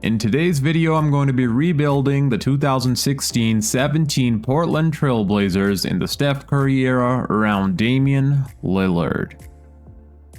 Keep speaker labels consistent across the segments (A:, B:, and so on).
A: In today's video, I'm going to be rebuilding the 2016-17 Portland Trail Blazers in the Steph Curry era around Damian Lillard.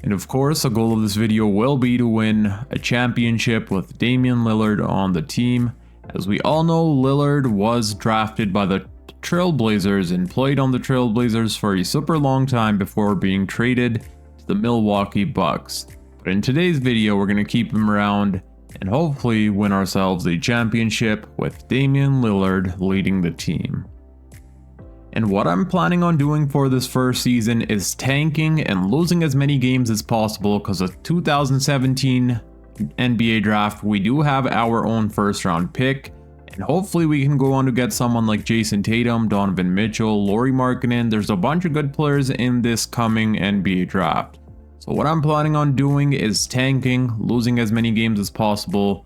A: And of course, the goal of this video will be to win a championship with Damian Lillard on the team. As we all know, Lillard was drafted by the Trail Blazers and played on the Trail Blazers for a super long time before being traded to the Milwaukee Bucks. But in today's video, we're going to keep him around and hopefully win ourselves a championship with Damian Lillard leading the team. And what I'm planning on doing for this first season is tanking and losing as many games as possible, because the 2017 NBA draft, we do have our own first round pick, and hopefully we can go on to get someone like Jason Tatum, Donovan Mitchell, Lauri Markkanen. There's a bunch of good players in this coming NBA draft. So what I'm planning on doing is tanking, losing as many games as possible.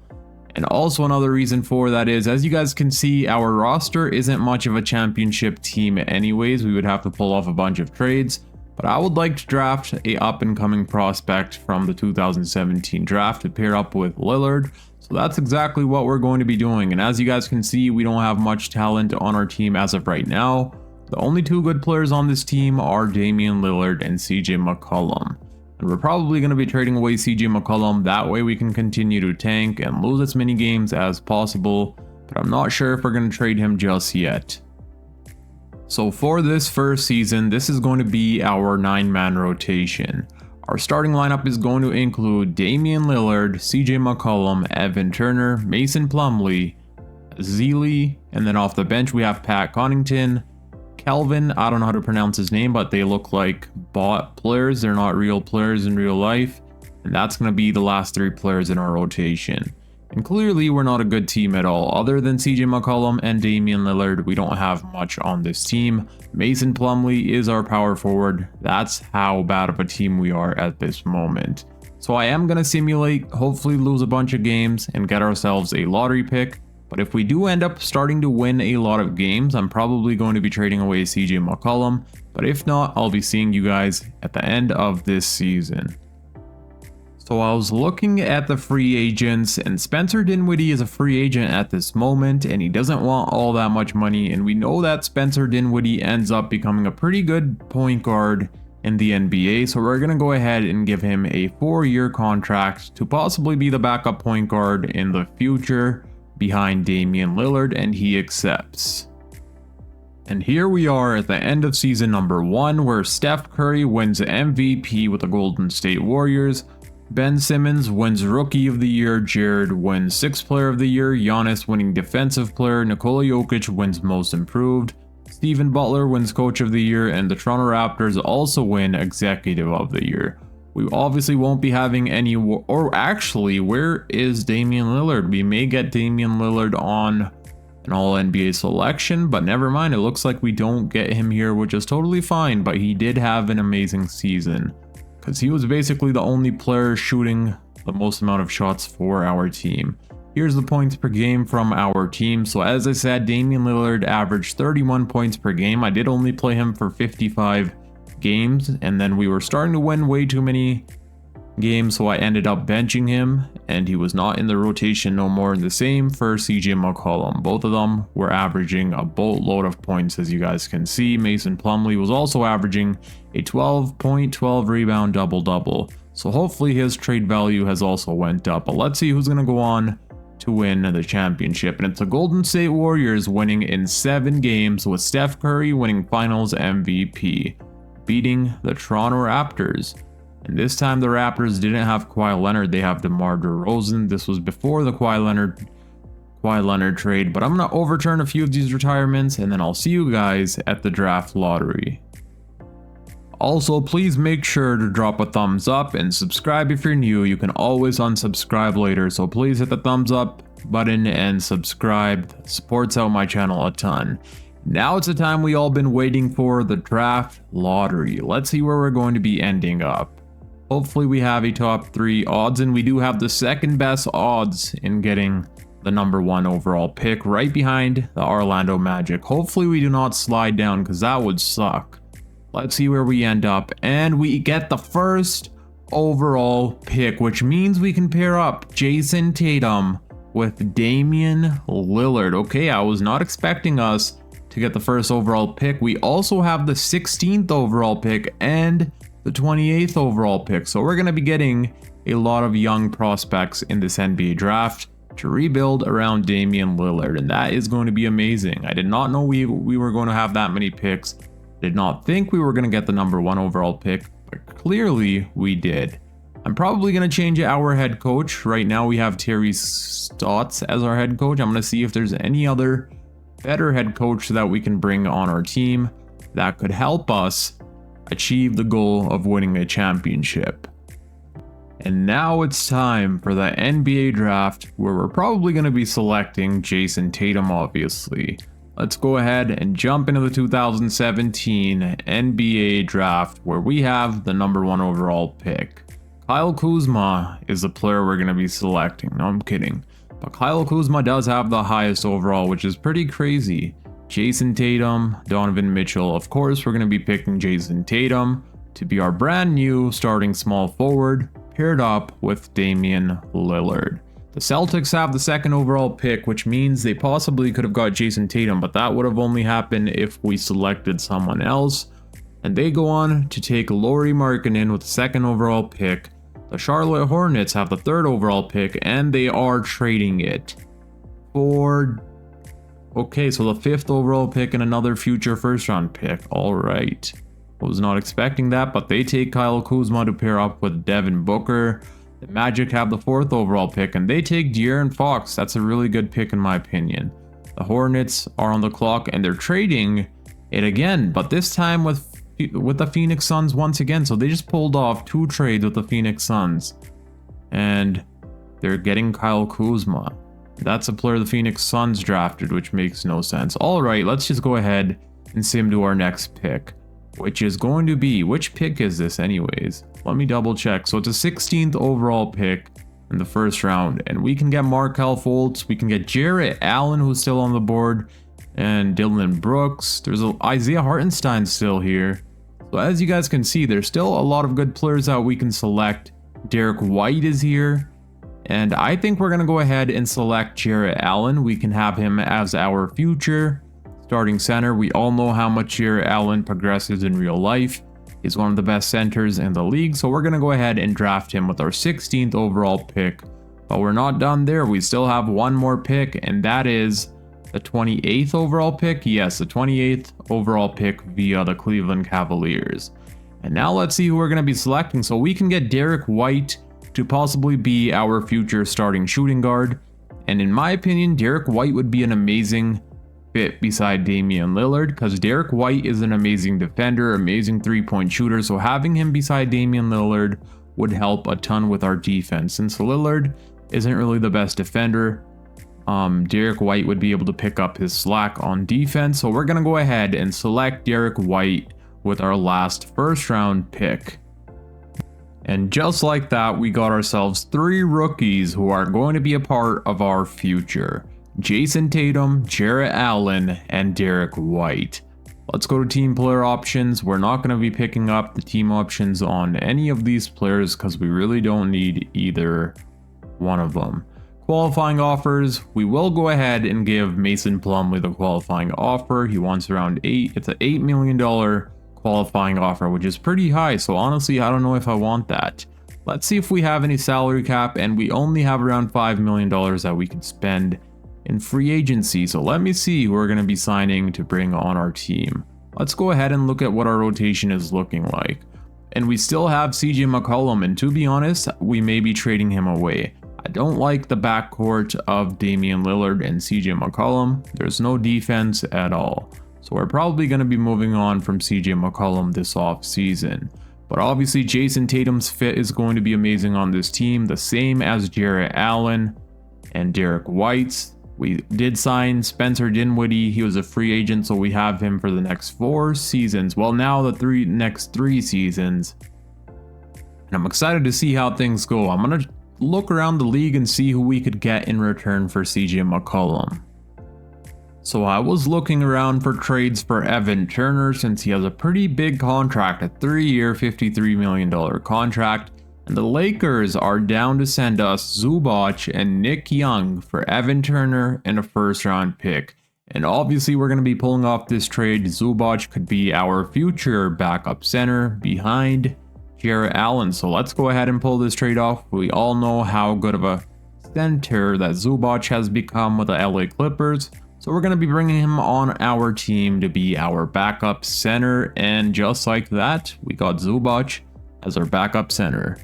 A: And also another reason for that is, as you guys can see, our roster isn't much of a championship team anyways. We would have to pull off a bunch of trades. But I would like to draft a up and coming prospect from the 2017 draft to pair up with Lillard. So that's exactly what we're going to be doing. And as you guys can see, we don't have much talent on our team as of right now. The only two good players on this team are Damian Lillard and CJ McCollum. And we're probably going to be trading away CJ McCollum. That way we can continue to tank and lose as many games as possible. But I'm not sure if we're going to trade him just yet. So for this first season, this is going to be our 9-man rotation. Our starting lineup is going to include Damian Lillard, CJ McCollum, Evan Turner, Mason Plumlee, Zealy, and then off the bench we have Pat Connaughton, Kelvin. I don't know how to pronounce his name, but they look like bot players. They're not real players in real life. And that's going to be the last 3 players in our rotation. And clearly we're not a good team at all. Other than CJ McCollum and Damian Lillard, we don't have much on this team. Mason Plumlee is our power forward. That's how bad of a team we are at this moment. So I am going to simulate, hopefully lose a bunch of games and get ourselves a lottery pick. But if we do end up starting to win a lot of games, I'm probably going to be trading away CJ McCollum. But if not, I'll be seeing you guys at the end of this season. So I was looking at the free agents, and Spencer Dinwiddie is a free agent at this moment, and he doesn't want all that much money. And we know that Spencer Dinwiddie ends up becoming a pretty good point guard in the NBA. So we're going to go ahead and give him a 4-year contract to possibly be the backup point guard in the future behind Damian Lillard, and he accepts. And here we are at the end of season number 1, where Steph Curry wins MVP with the Golden State Warriors, Ben Simmons wins Rookie of the Year, Jared wins 6th Player of the Year, Giannis winning Defensive Player, Nikola Jokic wins Most Improved, Steven Butler wins Coach of the Year, and the Toronto Raptors also win Executive of the Year. We obviously won't be having any, or actually, where is Damian Lillard? We may get Damian Lillard on an All-NBA selection, but never mind. It looks like we don't get him here, which is totally fine, but he did have an amazing season, because he was basically the only player shooting the most amount of shots for our team. Here's the points per game from our team. So as I said, Damian Lillard averaged 31 points per game. I did only play him for 55 games, and then we were starting to win way too many games, so I ended up benching him, and he was not in the rotation no more. The same for CJ McCollum. Both of them were averaging a boatload of points, as you guys can see. Mason Plumlee was also averaging a 12 point, 12 rebound double-double. So hopefully his trade value has also went up. But let's see who's going to go on to win the championship. And it's the Golden State Warriors winning in 7 games, with Steph Curry winning Finals MVP, beating the Toronto Raptors. And this time the Raptors didn't have Kawhi Leonard, they have DeMar DeRozan. This was before the Kawhi Leonard trade, but I'm going to overturn a few of these retirements, and then I'll see you guys at the draft lottery. Also, please make sure to drop a thumbs up and subscribe if you're new. You can always unsubscribe later, so please hit the thumbs up button and subscribe. It supports out my channel a ton. Now it's the time we all been waiting for, the draft lottery. Let's see where we're going to be ending up. Hopefully we have a top 3 odds, and we do have the second best odds in getting the number 1 overall pick, right behind the Orlando Magic. Hopefully we do not slide down, because that would suck. Let's see where we end up, and we get the first overall pick, which means we can pair up Jason Tatum with Damian Lillard. Okay, I was not expecting us to get the first overall pick. We also have the 16th overall pick and the 28th overall pick. So we're going to be getting a lot of young prospects in this NBA draft to rebuild around Damian Lillard, and that is going to be amazing. I did not know we were going to have that many picks. Did not think we were going to get the number 1 overall pick, but clearly we did. I'm probably going to change our head coach. Right now we have Terry Stotts as our head coach. I'm going to see if there's any other better head coach that we can bring on our team that could help us achieve the goal of winning a championship. And now it's time for the NBA draft, where we're probably going to be selecting Jason Tatum, obviously. Let's go ahead and jump into the 2017 NBA draft, where we have the number 1 overall pick. Kyle Kuzma is the player we're going to be selecting. No, I'm kidding. But Kyle Kuzma does have the highest overall, which is pretty crazy. Jason Tatum, Donovan Mitchell. Of course, we're going to be picking Jason Tatum to be our brand new starting small forward, paired up with Damian Lillard. The Celtics have the 2nd overall pick, which means they possibly could have got Jason Tatum, but that would have only happened if we selected someone else. And they go on to take Lauri Markkanen with the 2nd overall pick. The Charlotte Hornets have the 3rd overall pick, and they are trading it for... Okay, so the 5th overall pick and another future 1st round pick. Alright. I was not expecting that, but they take Kyle Kuzma to pair up with Devin Booker. The Magic have the 4th overall pick, and they take De'Aaron Fox. That's a really good pick in my opinion. The Hornets are on the clock, and they're trading it again, but this time with the Phoenix Suns once again. So they just pulled off 2 trades with the Phoenix Suns, and they're getting Kyle Kuzma. That's a player the Phoenix Suns drafted, which makes no sense. Alright, let's just go ahead and sim to our next pick, which is going to be... Which pick is this anyways? Let me double check. So it's a 16th overall pick in the 1st round, and we can get Markelle Fultz, we can get Jarrett Allen, who's still on the board, and Dylan Brooks. There's Isaiah Hartenstein still here. So as you guys can see, there's still a lot of good players that we can select. Derek White is here, and I think we're going to go ahead and select Jarrett Allen. We can have him as our future starting center. We all know how much Jarrett Allen progresses in real life. He's one of the best centers in the league, so we're going to go ahead and draft him with our 16th overall pick. But we're not done there. We still have one more pick, and that is the 28th overall pick. Yes, the 28th overall pick via the Cleveland Cavaliers. And now let's see who we're going to be selecting. So we can get Derek White to possibly be our future starting shooting guard. And in my opinion, Derek White would be an amazing fit beside Damian Lillard, because Derek White is an amazing defender, amazing 3-point shooter. So having him beside Damian Lillard would help a ton with our defense. Since Lillard isn't really the best defender, Derek White would be able to pick up his slack on defense. So we're going to go ahead and select Derek White with our last 1st round pick. And just like that, we got ourselves 3 rookies who are going to be a part of our future. Jason Tatum, Jarrett Allen, and Derek White. Let's go to team player options. We're not going to be picking up the team options on any of these players because we really don't need either one of them. Qualifying offers, we will go ahead and give Mason Plumlee the qualifying offer. He wants around it's an $8 million qualifying offer, which is pretty high. So honestly, I don't know if I want that. Let's see if we have any salary cap, and we only have around $5 million that we could spend in free agency. So let me see who we're going to be signing to bring on our team. Let's go ahead and look at what our rotation is looking like. And we still have CJ McCollum, and to be honest, we may be trading him away. I don't like the backcourt of Damian Lillard and CJ McCollum. There's no defense at all. So we're probably going to be moving on from CJ McCollum this off season. But obviously Jason Tatum's fit is going to be amazing on this team, the same as Jarrett Allen and Derek White's. We did sign Spencer Dinwiddie. He was a free agent, so we have him for the next 4 seasons. Well, now the next 3 seasons. And I'm excited to see how things go. I'm going to look around the league and see who we could get in return for CJ McCollum. So I was looking around for trades for Evan Turner, since he has a pretty big contract, a 3-year, $53 million contract. And the Lakers are down to send us Zubac and Nick Young for Evan Turner and a first round pick. And obviously we're going to be pulling off this trade. Zubac could be our future backup center behind Jarrett Allen. So let's go ahead and pull this trade off. We all know how good of a center that Zubac has become with the LA Clippers. So we're going to be bringing him on our team to be our backup center. And just like that, we got Zubac as our backup center.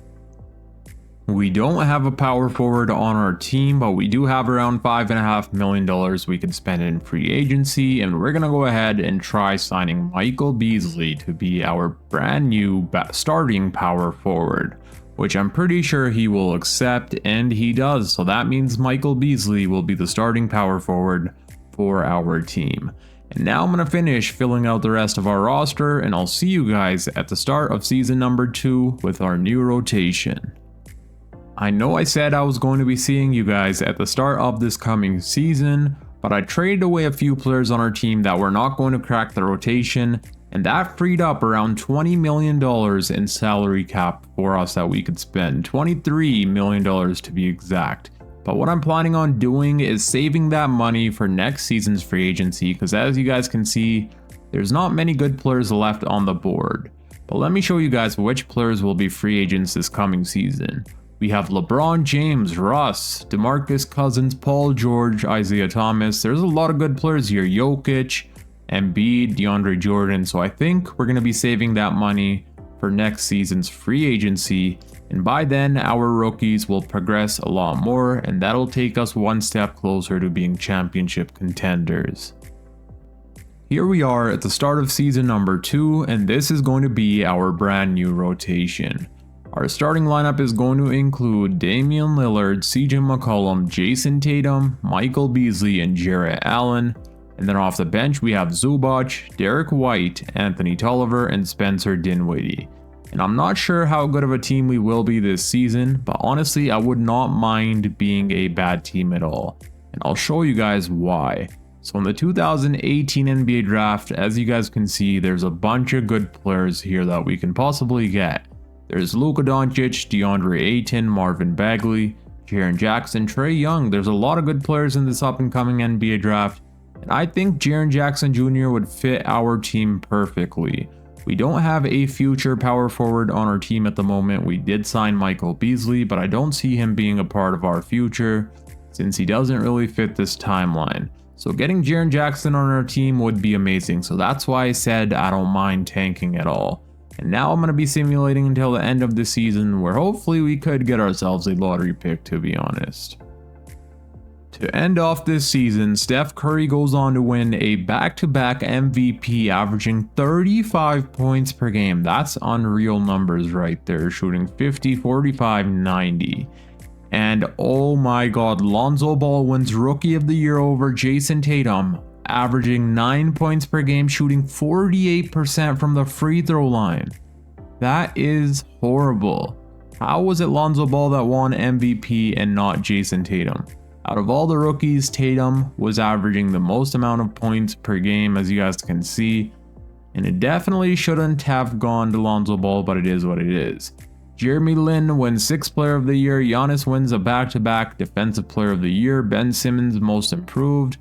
A: We don't have a power forward on our team, but we do have around $5.5 million we can spend in free agency, and we're going to go ahead and try signing Michael Beasley to be our brand new starting power forward, which I'm pretty sure he will accept, and he does. So that means Michael Beasley will be the starting power forward for our team. And now I'm going to finish filling out the rest of our roster, and I'll see you guys at the start of season number 2 with our new rotation. I know I said I was going to be seeing you guys at the start of this coming season, but I traded away a few players on our team that were not going to crack the rotation, and that freed up around $20 million in salary cap for us that we could spend, $23 million to be exact. But what I'm planning on doing is saving that money for next season's free agency, because as you guys can see, there's not many good players left on the board. But let me show you guys which players will be free agents this coming season. We have LeBron James, Russ, DeMarcus Cousins, Paul George, Isaiah Thomas. There's a lot of good players here. Jokic, Embiid, DeAndre Jordan. So I think we're going to be saving that money for next season's free agency. And by then, our rookies will progress a lot more, and that'll take us one step closer to being championship contenders. Here we are at the start of season number 2, and this is going to be our brand new rotation. Our starting lineup is going to include Damian Lillard, CJ McCollum, Jason Tatum, Michael Beasley, and Jarrett Allen. And then off the bench, we have Zubac, Derek White, Anthony Tolliver, and Spencer Dinwiddie. And I'm not sure how good of a team we will be this season, but honestly, I would not mind being a bad team at all. And I'll show you guys why. So in the 2018 NBA draft, as you guys can see, there's a bunch of good players here that we can possibly get. There's Luka Doncic, DeAndre Ayton, Marvin Bagley, Jaren Jackson, Trae Young. There's a lot of good players in this up-and-coming NBA draft, and I think Jaren Jackson Jr. would fit our team perfectly. We don't have a future power forward on our team at the moment. We did sign Michael Beasley, but I don't see him being a part of our future since he doesn't really fit this timeline. So getting Jaren Jackson on our team would be amazing, so that's why I said I don't mind tanking at all. And now I'm going to be simulating until the end of the season, where hopefully we could get ourselves a lottery pick, to be honest. To end off this season, Steph Curry goes on to win a back-to-back MVP, averaging 35 points per game. That's unreal numbers right there, shooting 50, 45, 90. And oh my god, Lonzo Ball wins Rookie of the Year over Jason Tatum, averaging 9 points per game, shooting 48% from the free throw line. That is horrible. How was it Lonzo Ball that won MVP and not Jason Tatum? Out of all the rookies, Tatum was averaging the most amount of points per game, as you guys can see, and it definitely shouldn't have gone to Lonzo Ball, but it is what it is. Jeremy Lin wins 6th Player of the Year, Giannis wins a back-to-back Defensive Player of the Year, Ben Simmons Most Improved,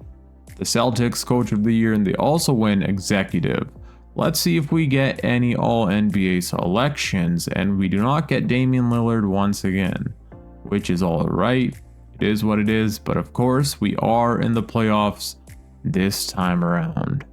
A: the Celtics Coach of the Year, and they also win Executive. Let's see if we get any All-NBA selections, and we do not get Damian Lillard once again, which is alright. It is what it is, but of course we are in the playoffs this time around.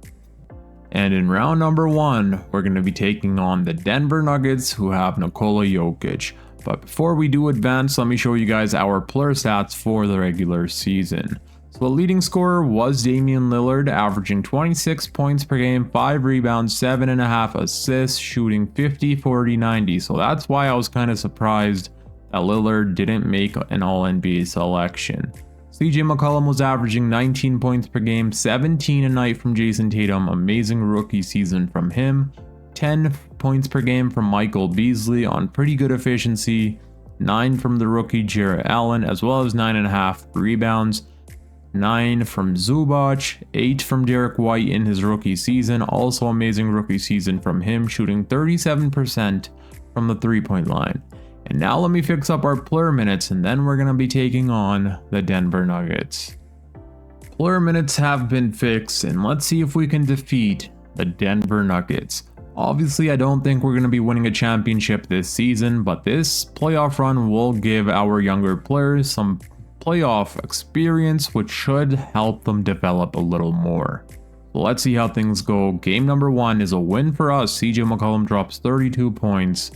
A: And in round number 1, we're going to be taking on the Denver Nuggets, who have Nikola Jokic. But before we do advance, let me show you guys our player stats for the regular season. So the leading scorer was Damian Lillard, averaging 26 points per game, 5 rebounds, 7.5 assists, shooting 50, 40, 90. So that's why I was kind of surprised that Lillard didn't make an All-NBA selection. CJ McCollum was averaging 19 points per game, 17 a night from Jason Tatum, amazing rookie season from him. 10 points per game from Michael Beasley on pretty good efficiency. 9 from the rookie Jarrett Allen, as well as 9.5 rebounds. 9 from Zubac, 8 from Derek White in his rookie season, also amazing rookie season from him, shooting 37% from the 3-point line. And now let me fix up our player minutes, and then we're going to be taking on the Denver Nuggets. Player minutes have been fixed, and let's see if we can defeat the Denver Nuggets. Obviously, I don't think we're going to be winning a championship this season, but this playoff run will give our younger players some playoff experience, which should help them develop a little more. So let's see how things go. Game number 1 is a win for us. CJ McCollum drops 32 points.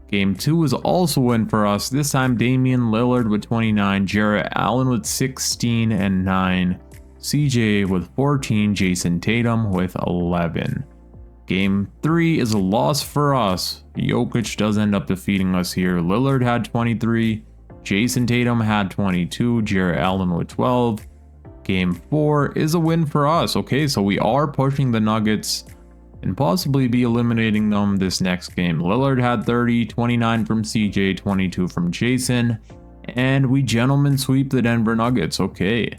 A: Game 2 is also a win for us. This time Damian Lillard with 29, Jarrett Allen with 16 and 9, CJ with 14, Jason Tatum with 11. Game 3 is a loss for us. Jokic does end up defeating us here. Lillard had 23, Jason Tatum had 22, Jarrett Allen with 12. Game 4 is a win for us. Okay, so we are pushing the Nuggets and possibly be eliminating them this next game. Lillard had 30, 29 from CJ, 22 from Jason, and we gentlemen sweep the Denver Nuggets. Okay.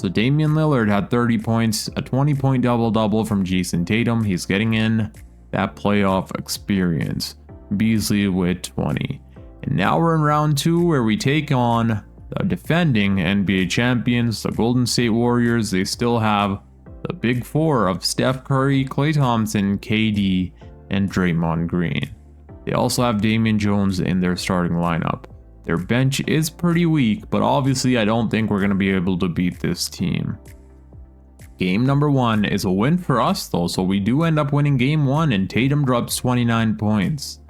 A: So Damian Lillard had 30 points, a 20-point double-double from Jason Tatum. He's getting in that playoff experience. Beasley with 20. And now we're in round 2 where we take on the defending NBA champions, the Golden State Warriors. They still have the big four of Steph Curry, Klay Thompson, KD, and Draymond Green. They also have Damian Jones in their starting lineup. Their bench is pretty weak, but obviously I don't think we're going to be able to beat this team. Game number 1 is a win for us though, so we do end up winning game 1 and Tatum drops 29 points.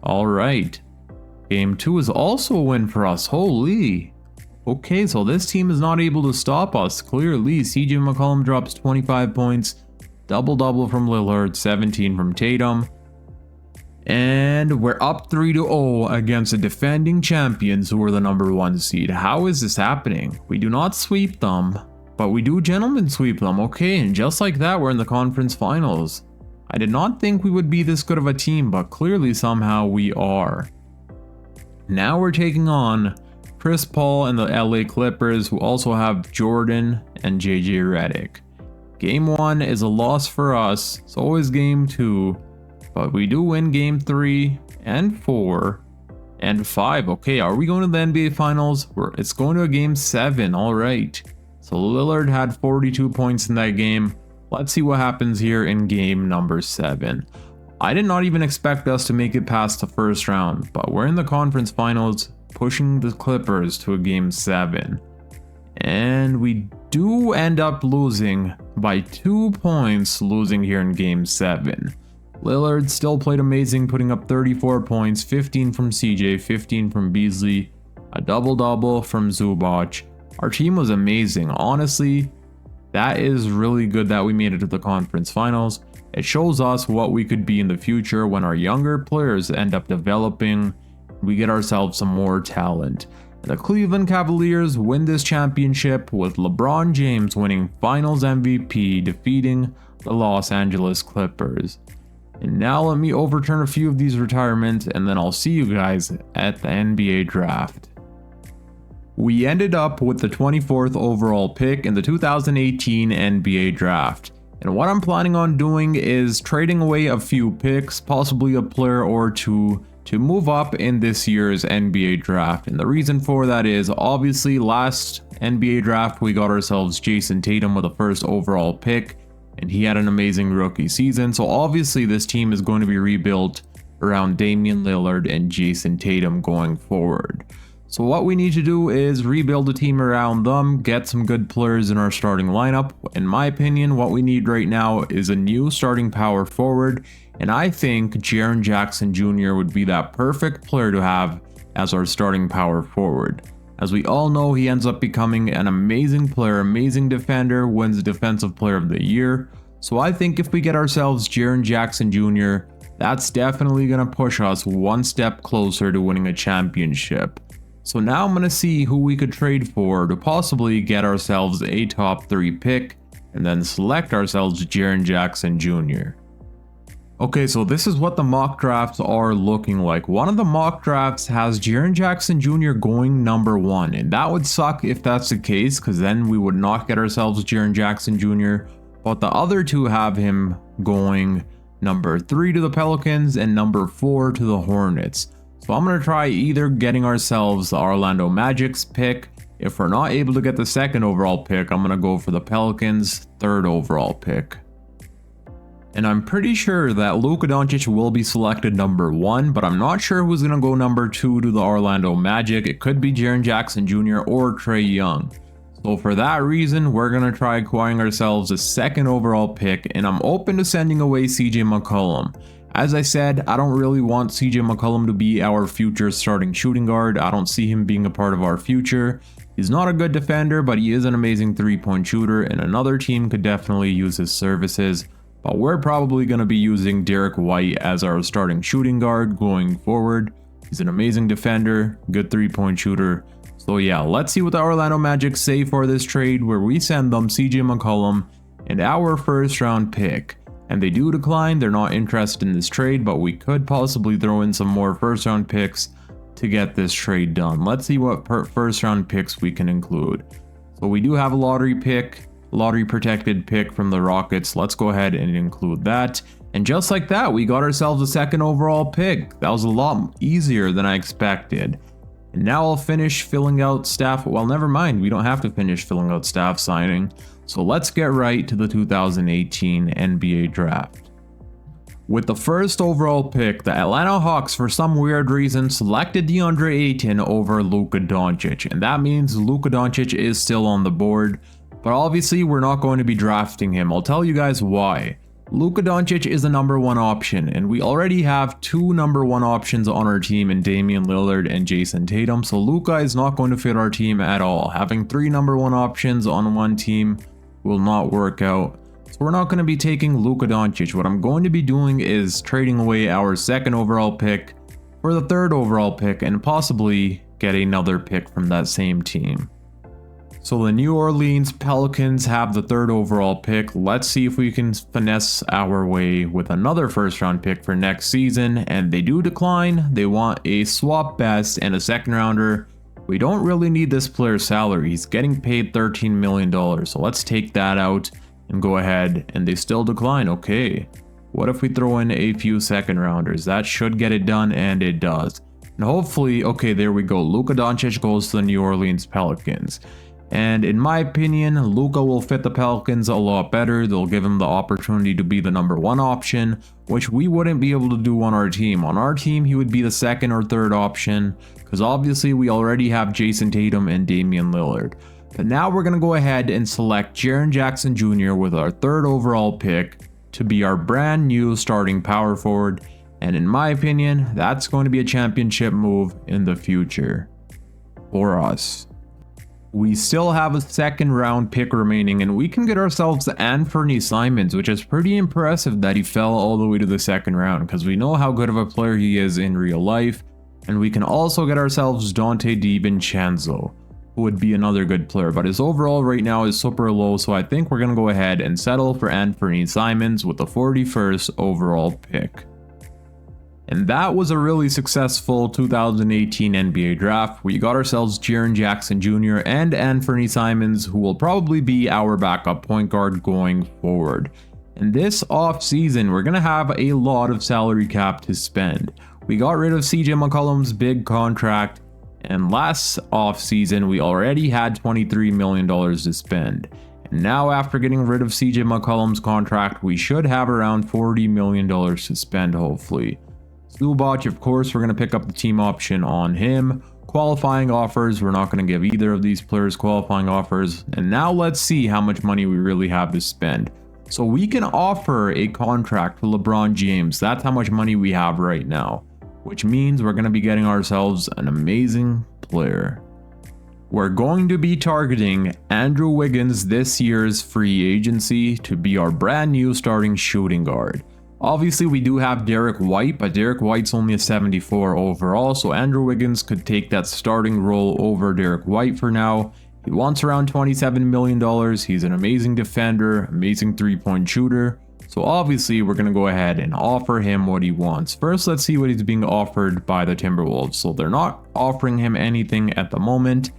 A: Alright. Game 2 is also a win for us. Holy. Okay, so this team is not able to stop us. Clearly, CJ McCollum drops 25 points. Double-double from Lillard, 17 from Tatum. And we're up 3-0 against the defending champions who are the number 1 seed. How is this happening? We do not sweep them, but we do gentlemen sweep them. Okay, and just like that, we're in the conference finals. I did not think we would be this good of a team, but clearly somehow we are. Now we're taking on Chris Paul and the LA Clippers, who also have Jordan and JJ Redick. Game 1 is a loss for us. So is game 2. But we do win game 3 and 4 and 5. Okay, are we going to the NBA Finals? It's going to a game 7. All right. So Lillard had 42 points in that game. Let's see what happens here in game number 7. I did not even expect us to make it past the first round, but we're in the conference finals, pushing the Clippers to a game 7. And we do end up losing by 2 points, losing here in game 7. Lillard still played amazing, putting up 34 points, 15 from CJ, 15 from Beasley, a double-double from Zubac. Our team was amazing. Honestly, that is really good that we made it to the conference finals. It shows us what we could be in the future when our younger players end up developing. We get ourselves some more talent. The Cleveland Cavaliers win this championship with LeBron James winning Finals MVP, defeating the Los Angeles Clippers. And now let me overturn a few of these retirements, and then I'll see you guys at the NBA draft. We ended up with the 24th overall pick in the 2018 NBA draft. And what I'm planning on doing is trading away a few picks, possibly a player or two, to move up in this year's NBA draft. And the reason for that is obviously last NBA draft we got ourselves Jason Tatum with the first overall pick, and he had an amazing rookie season. So obviously this team is going to be rebuilt around Damian Lillard and Jason Tatum going forward. So what we need to do is rebuild a team around them, get some good players in our starting lineup. In my opinion, what we need right now is a new starting power forward, and I think Jaren Jackson Jr. would be that perfect player to have as our starting power forward. As we all know, he ends up becoming an amazing player, amazing defender, wins Defensive Player of the Year. So I think if we get ourselves Jaren Jackson Jr., that's definitely going to push us one step closer to winning a championship. So now I'm going to see who we could trade for to possibly get ourselves a top 3 pick and then select ourselves Jaren Jackson Jr. Okay, so this is what the mock drafts are looking like. One of the mock drafts has Jaren Jackson Jr. going number 1, and that would suck if that's the case, because then we would not get ourselves Jaren Jackson Jr. But the other two have him going number 3 to the Pelicans and number 4 to the Hornets. So I'm going to try either getting ourselves the Orlando Magic's pick. If we're not able to get the second overall pick, I'm going to go for the Pelicans' third overall pick. And I'm pretty sure that Luka Doncic will be selected number 1, but I'm not sure who's going to go number 2 to the Orlando Magic. It could be Jaren Jackson Jr. or Trae Young. So for that reason, we're going to try acquiring ourselves a second overall pick, and I'm open to sending away CJ McCollum. As I said, I don't really want CJ McCollum to be our future starting shooting guard. I don't see him being a part of our future. He's not a good defender, but he is an amazing three-point shooter, and another team could definitely use his services. But we're probably going to be using Derek White as our starting shooting guard going forward. He's an amazing defender, good three-point shooter. So yeah, let's see what the Orlando Magic say for this trade, where we send them CJ McCollum and our first round pick. And they do decline, they're not interested in this trade, but we could possibly throw in some more first round picks to get this trade done. Let's see what first round picks we can include. So we do have a lottery protected pick from the Rockets. Let's go ahead and include that. And just like that, we got ourselves a second overall pick. That was a lot easier than I expected. And now I'll finish filling out staff. Well, never mind, we don't have to finish filling out staff signing. So let's get right to the 2018 NBA draft. With the first overall pick, the Atlanta Hawks, for some weird reason, selected DeAndre Ayton over Luka Doncic. And that means Luka Doncic is still on the board. But obviously, we're not going to be drafting him. I'll tell you guys why. Luka Doncic is the number 1 option, and we already have 2 number 1 options on our team in Damian Lillard and Jason Tatum, so Luka is not going to fit our team at all. Having 3 number 1 options on one team will not work out. So we're not going to be taking Luka Doncic. What I'm going to be doing is trading away our second overall pick for the third overall pick and possibly get another pick from that same team. So the New Orleans Pelicans have the third overall pick. Let's see if we can finesse our way with another first round pick for next season. And they do decline. They want a swap best and a second rounder. We don't really need this player's salary. He's getting paid $13 million. So let's take that out and go ahead. And they still decline. Okay. What if we throw in a few second rounders? That should get it done, and it does. And hopefully, okay, there we go. Luka Doncic goes to the New Orleans Pelicans. And in my opinion, Luka will fit the Pelicans a lot better. They'll give him the opportunity to be the number 1 option, which we wouldn't be able to do on our team. On our team, he would be the second or third option, because obviously we already have Jason Tatum and Damian Lillard. But now we're going to go ahead and select Jaren Jackson Jr. with our third overall pick to be our brand new starting power forward. And in my opinion, that's going to be a championship move in the future for us. We still have a second round pick remaining, and we can get ourselves Anthony Simons, which is pretty impressive that he fell all the way to the second round, because we know how good of a player he is in real life. And we can also get ourselves Dante DiVincenzo, who would be another good player, but his overall right now is super low, so I think we're going to go ahead and settle for Anthony Simons with the 41st overall pick. And that was a really successful 2018 NBA draft. We got ourselves Jaren Jackson Jr. and Anthony Simons, who will probably be our backup point guard going forward. And this offseason, we're going to have a lot of salary cap to spend. We got rid of CJ McCollum's big contract, and last offseason, we already had $23 million to spend. And now, after getting rid of CJ McCollum's contract, we should have around $40 million to spend, hopefully. Zubac, of course, we're going to pick up the team option on him. Qualifying offers, we're not going to give either of these players qualifying offers. And now let's see how much money we really have to spend. So we can offer a contract to LeBron James. That's how much money we have right now, which means we're going to be getting ourselves an amazing player. We're going to be targeting Andrew Wiggins this year's free agency to be our brand new starting shooting guard. Obviously, we do have Derek White, but Derek White's only a 74 overall, so Andrew Wiggins could take that starting role over Derek White for now. He wants around $27 million. He's an amazing defender, amazing three-point shooter. So obviously, we're going to go ahead and offer him what he wants. First, let's see what he's being offered by the Timberwolves. So they're not offering him anything at the moment.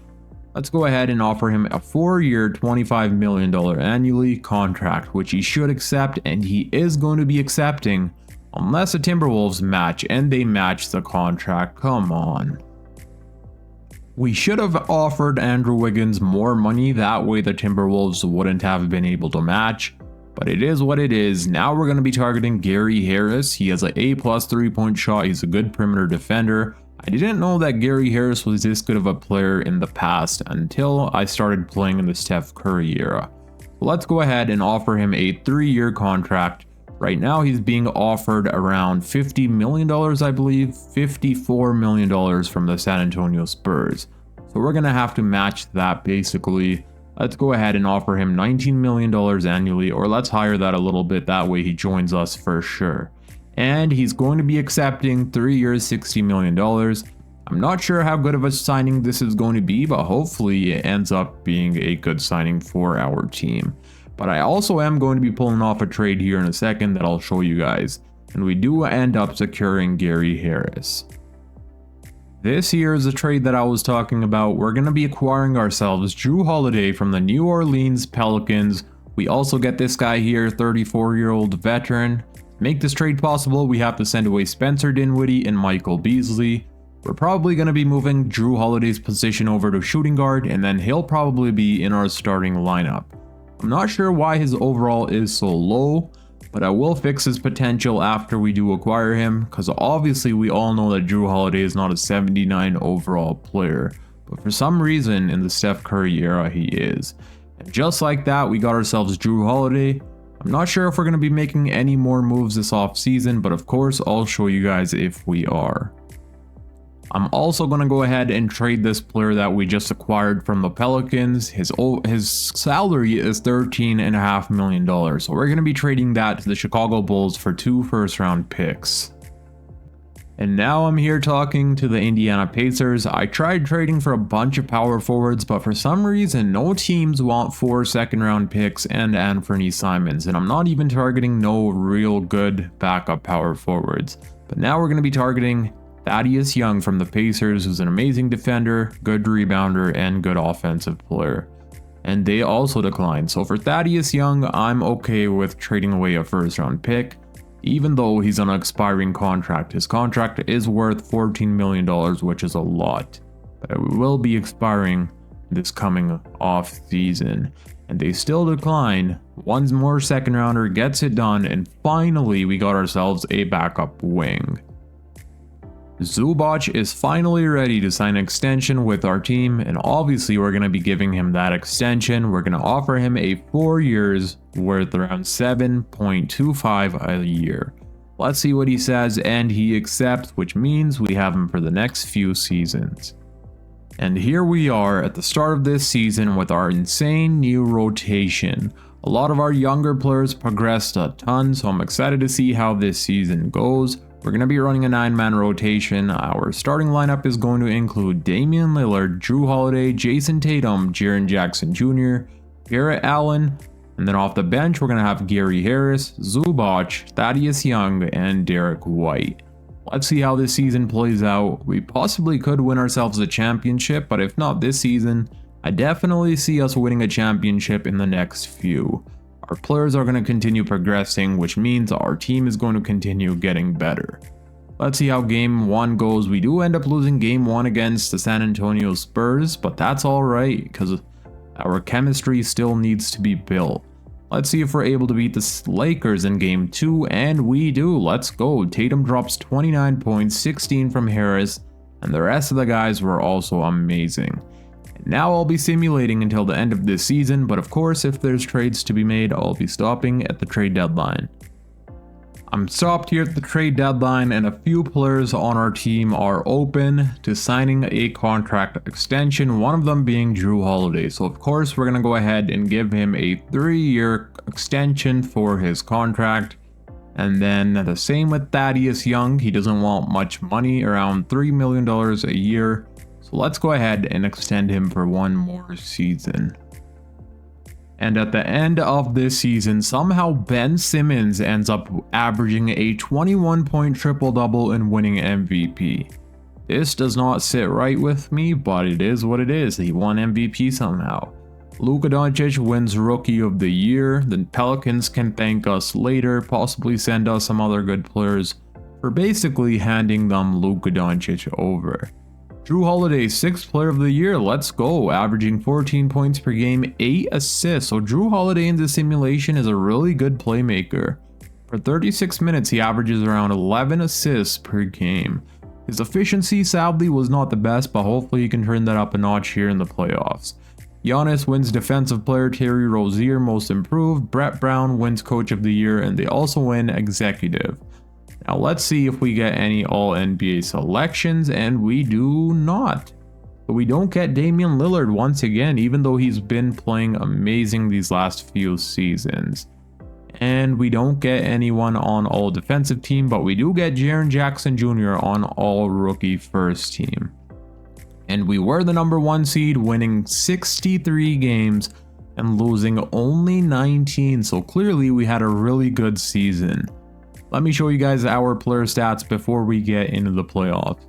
A: Let's go ahead and offer him a 4-year, $25 million annually contract, which he should accept, and he is going to be accepting. Unless the Timberwolves match, and they match the contract, come on. We should have offered Andrew Wiggins more money, that way the Timberwolves wouldn't have been able to match. But it is what it is. Now we're going to be targeting Gary Harris. He has an A+ 3-point shot. He's a good perimeter defender. I didn't know that Gary Harris was this good of a player in the past until I started playing in the Steph Curry era. So let's go ahead and offer him a 3-year contract. Right now he's being offered around $50 million, I believe, $54 million from the San Antonio Spurs. So we're going to have to match that basically. Let's go ahead and offer him $19 million annually, or let's higher that a little bit, that way he joins us for sure. And he's going to be accepting 3 years, $60 million. I'm not sure how good of a signing this is going to be, but hopefully it ends up being a good signing for our team. But I also am going to be pulling off a trade here in a second that I'll show you guys. And we do end up securing Gary Harris. This here is a trade that I was talking about. We're going to be acquiring ourselves Jrue Holiday from the New Orleans Pelicans. We also get this guy here, 34-year-old veteran. To make this trade possible, we have to send away Spencer Dinwiddie and Michael Beasley. We're probably going to be moving Jrue Holiday's position over to shooting guard, and then he'll probably be in our starting lineup. I'm not sure why his overall is so low, but I will fix his potential after we do acquire him, because obviously we all know that Jrue Holiday is not a 79 overall player, but for some reason in the Steph Curry era he is. And just like that, we got ourselves Jrue Holiday. I'm not sure if we're going to be making any more moves this off season, but of course I'll show you guys if we are. I'm also going to go ahead and trade this player that we just acquired from the Pelicans. His salary is $13.5 million. So we're going to be trading that to the Chicago Bulls for 2 first-round picks. And now I'm here talking to the Indiana Pacers. I tried trading for a bunch of power forwards, but for some reason no teams want 4 second-round picks and Anthony Simons. And I'm not even targeting no real good backup power forwards. But now we're going to be targeting Thaddeus Young from the Pacers, who's an amazing defender, good rebounder, and good offensive player. And they also declined. So for Thaddeus Young, I'm okay with trading away a first round pick, even though he's on an expiring contract. His contract is worth $14 million, which is a lot. But it will be expiring this coming off season. And they still decline. One more second rounder gets it done, and finally we got ourselves a backup wing. Zubac is finally ready to sign an extension with our team, and obviously we're going to be giving him that extension. We're going to offer him a 4 years worth around 7.25 a year. Let's see what he says, and he accepts, which means we have him for the next few seasons. And here we are at the start of this season with our insane new rotation. A lot of our younger players progressed a ton, so I'm excited to see how this season goes. We're going to be running a 9-man rotation. Our starting lineup is going to include Damian Lillard, Jrue Holiday, Jason Tatum, Jaren Jackson Jr., Garrett Allen, and then off the bench we're going to have Gary Harris, Zubac, Thaddeus Young, and Derek White. Let's see how this season plays out. We possibly could win ourselves a championship, but if not this season, I definitely see us winning a championship in the next few. Our players are going to continue progressing, which means our team is going to continue getting better. Let's see how game 1 goes. We do end up losing game 1 against the San Antonio Spurs, but that's alright because our chemistry still needs to be built. Let's see if we're able to beat the Lakers in game 2, and we do. Let's go. Tatum drops 29 points, 16 from Harris, and the rest of the guys were also amazing. Now I'll be simulating until the end of this season, but of course if there's trades to be made, I'll be stopping at the trade deadline. I'm stopped here at the trade deadline, and a few players on our team are open to signing a contract extension, one of them being Jrue Holiday. So of course we're going to go ahead and give him a 3-year extension for his contract. And then the same with Thaddeus Young. He doesn't want much money, around $3 million a year. So let's go ahead and extend him for 1 more season. And at the end of this season, somehow Ben Simmons ends up averaging a 21-point triple-double and winning MVP. This does not sit right with me, but it is what it is. He won MVP somehow. Luka Doncic wins Rookie of the Year. The Pelicans can thank us later, possibly send us some other good players for basically handing them Luka Doncic over. Jrue Holiday, 6th Player of the Year, let's go, averaging 14 points per game, 8 assists. So Jrue Holiday in this simulation is a really good playmaker. For 36 minutes, he averages around 11 assists per game. His efficiency sadly was not the best, but hopefully he can turn that up a notch here in the playoffs. Giannis wins Defensive Player, Terry Rozier Most Improved, Brett Brown wins Coach of the Year, and they also win Executive. Now let's see if we get any All-NBA selections, and we do not. But we don't get Damian Lillard once again, even though he's been playing amazing these last few seasons. And we don't get anyone on All-Defensive Team, but we do get Jaren Jackson Jr. on All-Rookie First Team. And we were the number 1 seed, winning 63 games and losing only 19, so clearly we had a really good season. Let me show you guys our player stats before we get into the playoffs.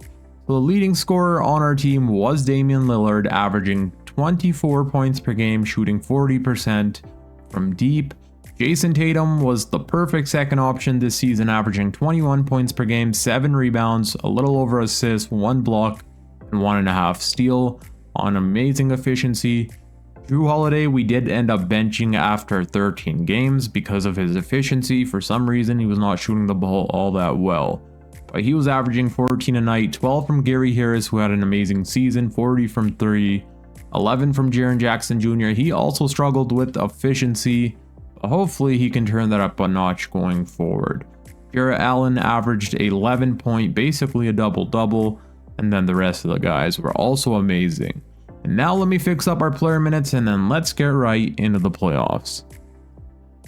A: So the leading scorer on our team was Damian Lillard, averaging 24 points per game, shooting 40% from deep. Jason Tatum was the perfect second option this season, averaging 21 points per game, 7 rebounds, a little over assists, 1 block, and 1.5 steal on amazing efficiency. Jrue Holiday, we did end up benching after 13 games because of his efficiency. For some reason, he was not shooting the ball all that well. But he was averaging 14 a night, 12 from Gary Harris, who had an amazing season, 40 from 3, 11 from Jaren Jackson Jr. He also struggled with efficiency, but hopefully he can turn that up a notch going forward. Jarrett Allen averaged 11 point, basically a double-double, and then the rest of the guys were also amazing. And now let me fix up our player minutes, and then let's get right into the playoffs.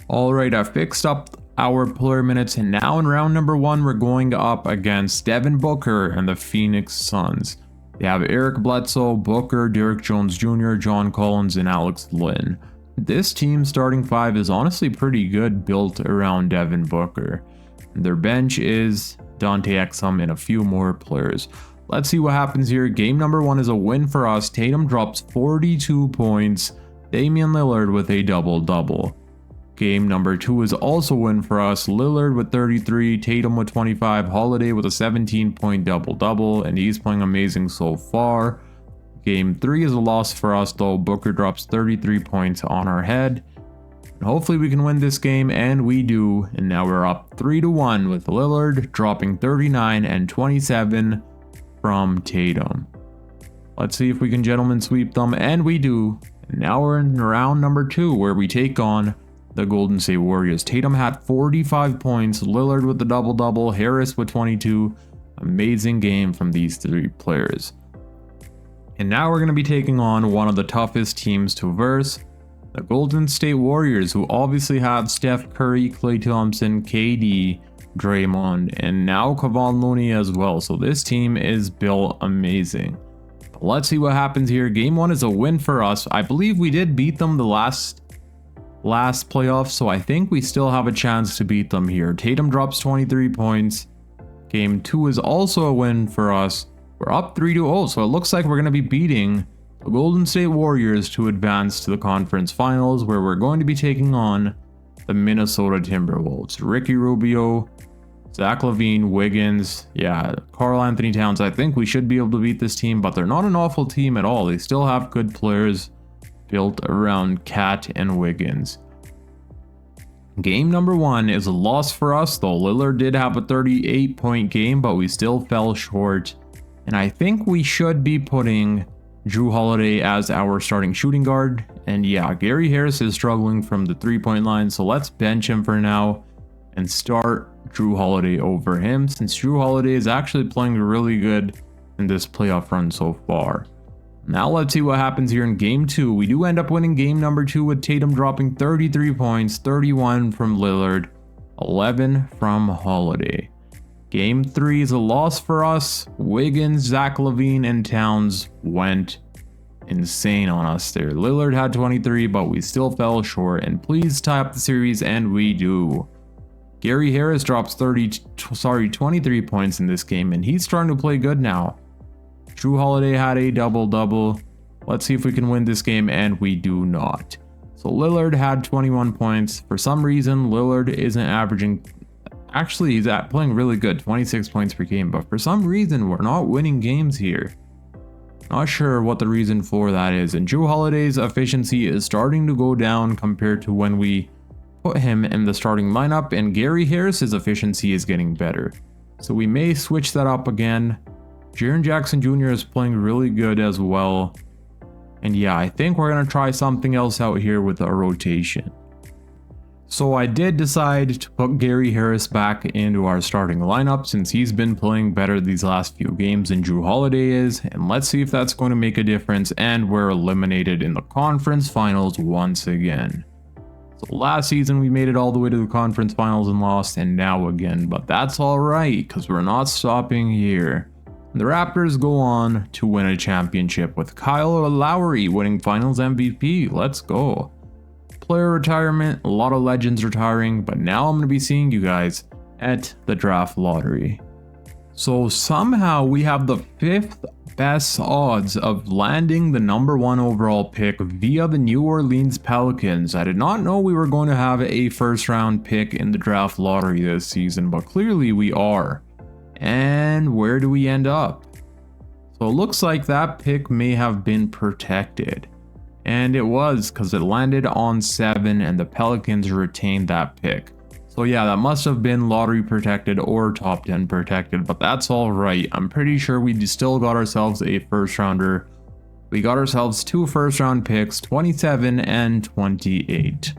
A: Alright, I fixed up our player minutes, and now in round number 1 we're going up against Devin Booker and the Phoenix Suns. They have Eric Bledsoe, Booker, Derrick Jones Jr., John Collins, and Alex Len. This team's starting 5 is honestly pretty good, built around Devin Booker. Their bench is Dante Exum and a few more players. Let's see what happens here. Game number 1 is a win for us. Tatum drops 42 points. Damian Lillard with a double-double. Game number 2 is also a win for us. Lillard with 33, Tatum with 25, Holiday with a 17-point double-double, and he's playing amazing so far. Game 3 is a loss for us though. Booker drops 33 points on our head. And hopefully we can win this game, and we do. And now we're up 3-1 with Lillard dropping 39 and 27 from Tatum. Let's see if we can gentlemen sweep them, and we do. And now we're in round number 2 where we take on the Golden State Warriors. Tatum had 45 points, Lillard with the double-double, Harris with 22. Amazing game from these 3 players. And now we're going to be taking on one of the toughest teams to verse, the Golden State Warriors, who obviously have Steph Curry, Klay Thompson, KD, Draymond, and now Kevon Looney as well. So this team is built amazing. But let's see what happens here. Game 1 is a win for us. I believe we did beat them the last playoff, so I think we still have a chance to beat them here. Tatum drops 23 points. Game 2 is also a win for us. We're up 3-0, so it looks like we're going to be beating the Golden State Warriors to advance to the conference finals, where we're going to be taking on the Minnesota Timberwolves. Ricky Rubio, Zach LaVine, Wiggins, Karl Anthony Towns. I think we should be able to beat this team, but they're not an awful team at all. They still have good players built around Cat and Wiggins. Game number 1 is a loss for us though. Lillard did have a 38-point game, but we still fell short. And I think we should be putting Jrue Holiday as our starting shooting guard. And yeah, Gary Harris is struggling from the 3-point line, so let's bench him for now and start Jrue Holiday over him, since Jrue Holiday is actually playing really good in this playoff run so far. Now let's see what happens here in game 2. We do end up winning game number 2 with Tatum dropping 33 points, 31 from Lillard, 11 from Holiday. Game 3 is a loss for us. Wiggins, Zach LaVine, and Towns went insane on us there. Lillard had 23, but we still fell short, and please tie up the series, and we do. Gary Harris drops 23 points in this game, and he's starting to play good now. Jrue Holiday had a double-double. Let's see if we can win this game, and we do not. So Lillard had 21 points. For some reason, Lillard isn't averaging... Actually, he's playing really good, 26 points per game. But for some reason, we're not winning games here. Not sure what the reason for that is. And Jrue Holiday's efficiency is starting to go down compared to when we put him in the starting lineup. And Gary Harris's efficiency is getting better. So we may switch that up again. Jaren Jackson Jr. is playing really good as well. And yeah, I think we're going to try something else out here with our rotation. So I did decide to put Gary Harris back into our starting lineup since he's been playing better these last few games than Jrue Holiday is. And let's see if that's going to make a difference. And we're eliminated in the conference finals once again. So last season we made it all the way to the conference finals and lost, and now again. But that's alright, because we're not stopping here. The Raptors go on to win a championship with Kyle Lowry winning finals MVP. Let's go. Player retirement, a lot of legends retiring, but now I'm going to be seeing you guys at the draft lottery. So somehow we have the 5th best odds of landing the #1 overall pick via the New Orleans Pelicans. I did not know we were going to have a first round pick in the draft lottery this season, but clearly we are. And where do we end up? So it looks like that pick may have been protected. And it was, because it landed on 7 and the Pelicans retained that pick. So yeah, that must have been lottery protected or top 10 protected, but that's all right. I'm pretty sure we still got ourselves a first rounder. We got ourselves 2 first round picks, 27 and 28.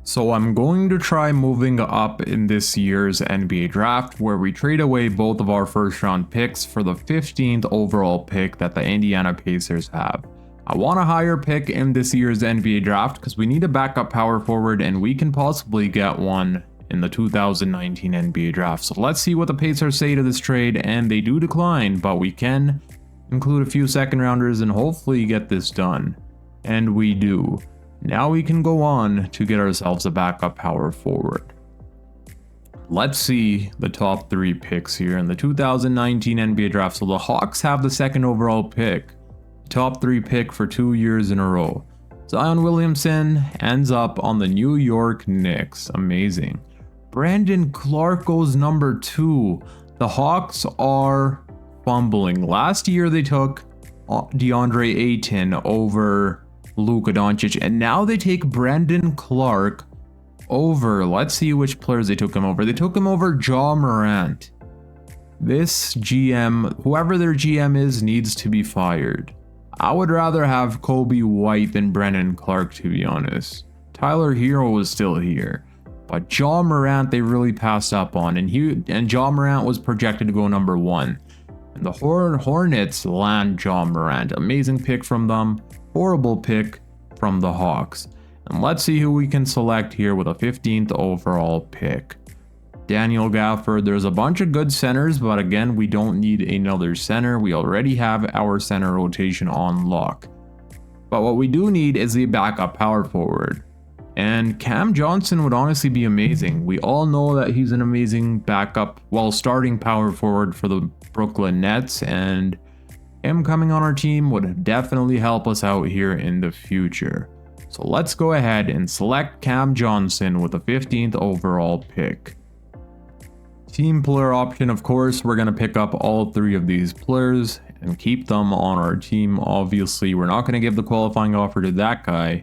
A: So I'm going to try moving up in this year's NBA draft where we trade away both of our first round picks for the 15th overall pick that the Indiana Pacers have. I want a higher pick in this year's NBA draft because we need a backup power forward and we can possibly get one in the 2019 NBA draft. So let's see what the Pacers say to this trade, and they do decline, but we can include a few second rounders and hopefully get this done. And we do. Now we can go on to get ourselves a backup power forward. Let's see the top 3 picks here in the 2019 NBA draft. So the Hawks have the 2nd overall pick. Top 3 pick for 2 years in a row. Zion Williamson ends up on the New York Knicks. Amazing. Brandon Clark goes #2. The Hawks are fumbling. Last year they took DeAndre Ayton over Luka Doncic, and now they take Brandon Clark over, let's see which players they took him over. They took him over Ja Morant. This GM, whoever their GM is, needs to be fired. I would rather have Kobe White than Brandon Clark, to be honest. Tyler Hero was still here, but Ja Morant they really passed up on, and Ja Morant was projected to go #1. And the Hornets land Ja Morant. Amazing pick from them. Horrible pick from the Hawks. And let's see who we can select here with a 15th overall pick. Daniel Gafford. There's a bunch of good centers, but again, we don't need another center. We already have our center rotation on lock. But what we do need is a backup power forward. And Cam Johnson would honestly be amazing. We all know that he's an amazing backup while starting power forward for the Brooklyn Nets, and him coming on our team would definitely help us out here in the future. So let's go ahead and select Cam Johnson with the 15th overall pick. Team player option, of course, we're going to pick up all 3 of these players and keep them on our team. Obviously, we're not going to give the qualifying offer to that guy.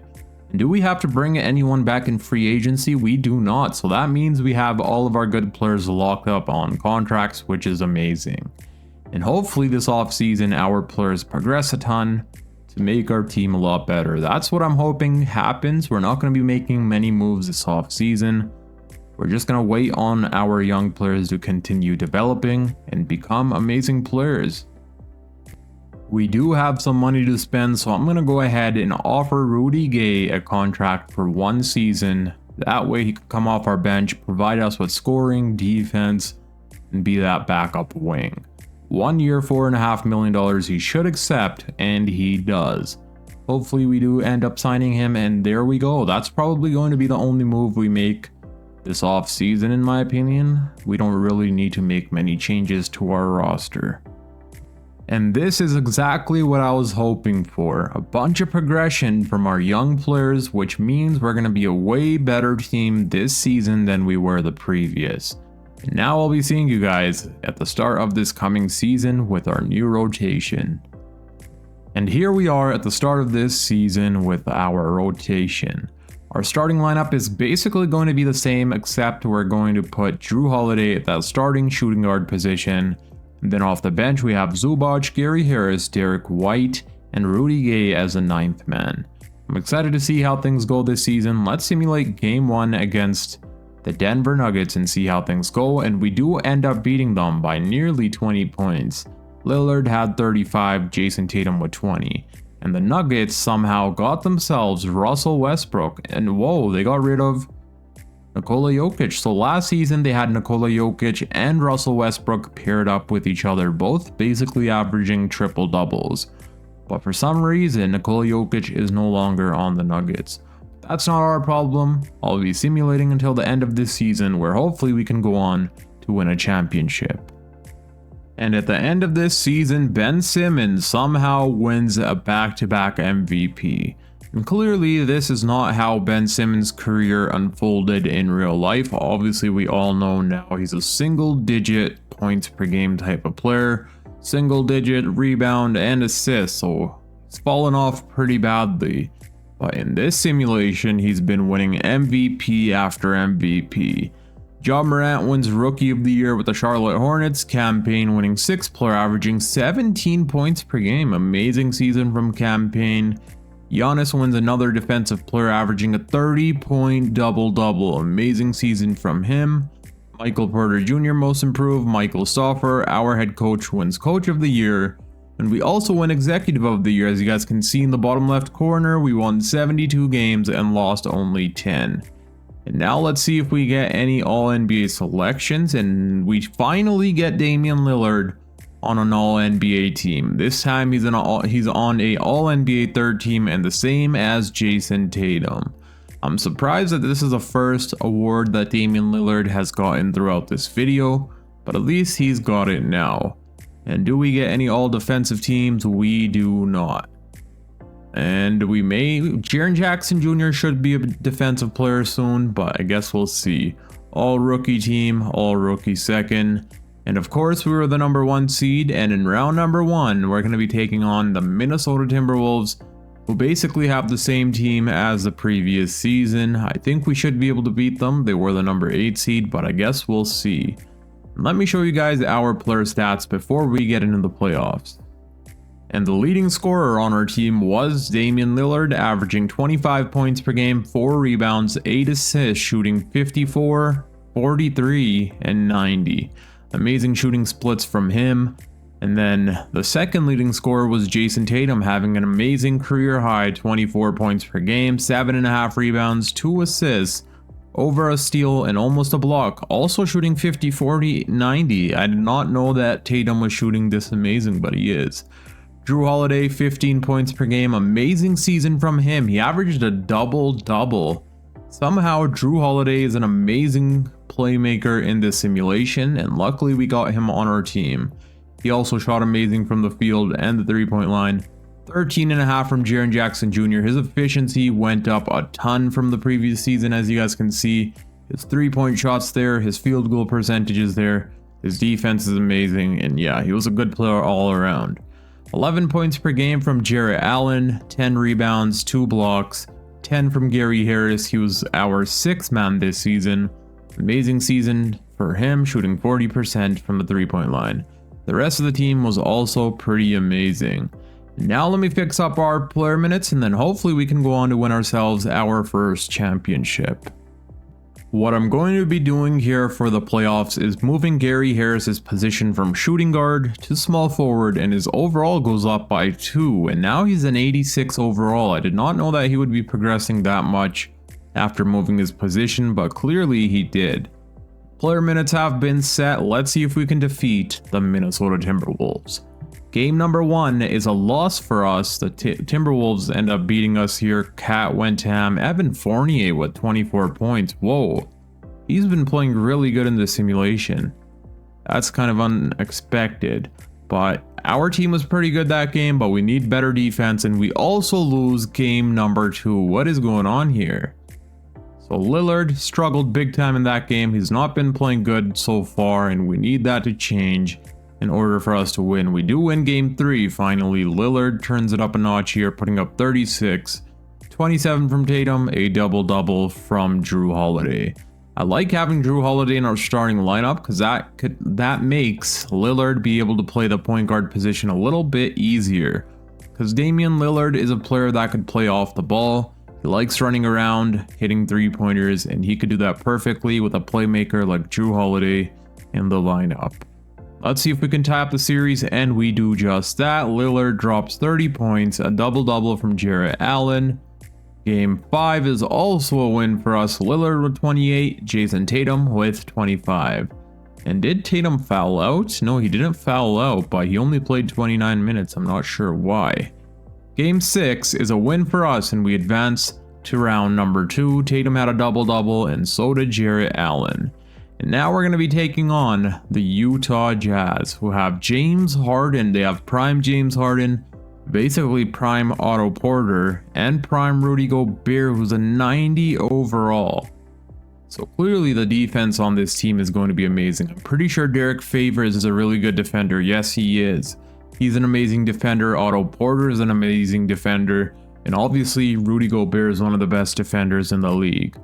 A: And do we have to bring anyone back in free agency? We do not. So that means we have all of our good players locked up on contracts, which is amazing. And hopefully this offseason, our players progress a ton to make our team a lot better. That's what I'm hoping happens. We're not going to be making many moves this offseason. We're just going to wait on our young players to continue developing and become amazing players. We do have some money to spend, so I'm going to go ahead and offer Rudy Gay a contract for 1 season. That way he can come off our bench, provide us with scoring, defense, and be that backup wing. 1 year, $4.5 million he should accept, and he does. Hopefully we do end up signing him, and there we go. That's probably going to be the only move we make this off season, in my opinion. We don't really need to make many changes to our roster. And this is exactly what I was hoping for. A bunch of progression from our young players, which means we're going to be a way better team this season than we were the previous. And now I'll be seeing you guys at the start of this coming season with our new rotation. And here we are at the start of this season with our rotation. Our starting lineup is basically going to be the same, except we're going to put Jrue Holiday at that starting shooting guard position. And then off the bench we have Zubac, Gary Harris, Derek White, and Rudy Gay as the 9th man. I'm excited to see how things go this season. Let's simulate game 1 against the Denver Nuggets and see how things go, and we do end up beating them by nearly 20 points. Lillard had 35, Jason Tatum with 20. And the Nuggets somehow got themselves Russell Westbrook, and whoa, they got rid of Nikola Jokic. So last season they had Nikola Jokic and Russell Westbrook paired up with each other, both basically averaging triple doubles. But for some reason, Nikola Jokic is no longer on the Nuggets. That's not our problem. I'll be simulating until the end of this season, where hopefully we can go on to win a championship. And at the end of this season, Ben Simmons somehow wins a back-to-back MVP. And clearly this is not how Ben Simmons' career unfolded in real life. Obviously we all know now he's a single-digit points per game type of player, single-digit rebound and assist, so he's fallen off pretty badly. But in this simulation, he's been winning MVP after MVP. Ja Morant wins Rookie of the Year with the Charlotte Hornets, Campaign winning 6th player, averaging 17 points per game. Amazing season from Campaign. Giannis wins another defensive player, averaging a 30-point double-double. Amazing season from him. Michael Porter Jr. Most Improved. Michael Stoffer, our head coach, wins Coach of the Year. And we also win Executive of the Year. As you guys can see in the bottom left corner, we won 72 games and lost only 10. And now let's see if we get any All-NBA selections, and we finally get Damian Lillard on an All-NBA team. This time he's on a All-NBA 3rd team, and the same as Jason Tatum. I'm surprised that this is the first award that Damian Lillard has gotten throughout this video, but at least he's got it now. And do we get any All-Defensive teams? We do not. And we may, Jaren Jackson Jr. should be a defensive player soon, but I guess we'll see. All rookie team, all rookie 2nd. And of course we were the number 1 seed, and in round number 1 we're going to be taking on the Minnesota Timberwolves, who basically have the same team as the previous season. I think we should be able to beat them. They were the number 8 seed, but I guess we'll see. Let me show you guys our player stats before we get into the playoffs. And the leading scorer on our team was Damian Lillard, averaging 25 points per game, 4 rebounds, 8 assists, shooting 54, 43, and 90. Amazing shooting splits from him. And then the second leading scorer was Jason Tatum, having an amazing career high 24 points per game, 7.5 rebounds, 2 assists, over a steal, and almost a block. Also shooting 50, 40, 90. I did not know that Tatum was shooting this amazing, but he is. Jrue Holiday, 15 points per game. Amazing season from him. He averaged a double-double. Somehow Jrue Holiday is an amazing playmaker in this simulation, and luckily we got him on our team. He also shot amazing from the field and the 3-point line. 13.5 from Jaren Jackson Jr. His efficiency went up a ton from the previous season, as you guys can see. His 3-point shots there, his field goal percentage is there, his defense is amazing, and yeah, he was a good player all around. 11 points per game from Jarrett Allen, 10 rebounds, 2 blocks, 10 from Gary Harris. He was our 6th man this season. Amazing season for him, shooting 40% from the 3-point line. The rest of the team was also pretty amazing. Now let me fix up our player minutes, and then hopefully we can go on to win ourselves our first championship. What I'm going to be doing here for the playoffs is moving Gary Harris's position from shooting guard to small forward, and his overall goes up by 2, and now he's an 86 overall. I did not know that he would be progressing that much after moving his position, but clearly he did. Player minutes have been set. Let's see if we can defeat the Minnesota Timberwolves. Game number 1 is a loss for us. The Timberwolves end up beating us here. Cat went ham. Evan Fournier with 24 points. Whoa. He's been playing really good in this simulation. That's kind of unexpected. But Our team was pretty good that game, but we need better defense, and we also lose game number 2. What is going on here? So Lillard struggled big time in that game. He's not been playing good so far, and we need that to change in order for us to win. We do win game 3 finally. Lillard turns it up a notch here, putting up 36, 27 from Tatum, a double-double from Jrue Holiday. I like having Jrue Holiday in our starting lineup because that makes Lillard be able to play the point guard position a little bit easier. Because Damian Lillard is a player that could play off the ball. He likes running around, hitting three-pointers, and he could do that perfectly with a playmaker like Jrue Holiday in the lineup. Let's see if we can tie up the series, and we do just that. Lillard drops 30 points, a double-double from Jarrett Allen. Game 5 is also a win for us. Lillard with 28, Jason Tatum with 25. And did Tatum foul out? No, he didn't foul out, but he only played 29 minutes. I'm not sure why. Game 6 is a win for us, and we advance to round number 2. Tatum had a double-double, and so did Jarrett Allen. And now we're going to be taking on the Utah Jazz, who have James Harden. They have prime James Harden, basically prime Otto Porter, and prime Rudy Gobert, who's a 90 overall. So clearly the defense on this team is going to be amazing. I'm pretty sure Derek Favors is a really good defender. Yes, he is. He's an amazing defender. Otto Porter is an amazing defender. And obviously Rudy Gobert is one of the best defenders in the league.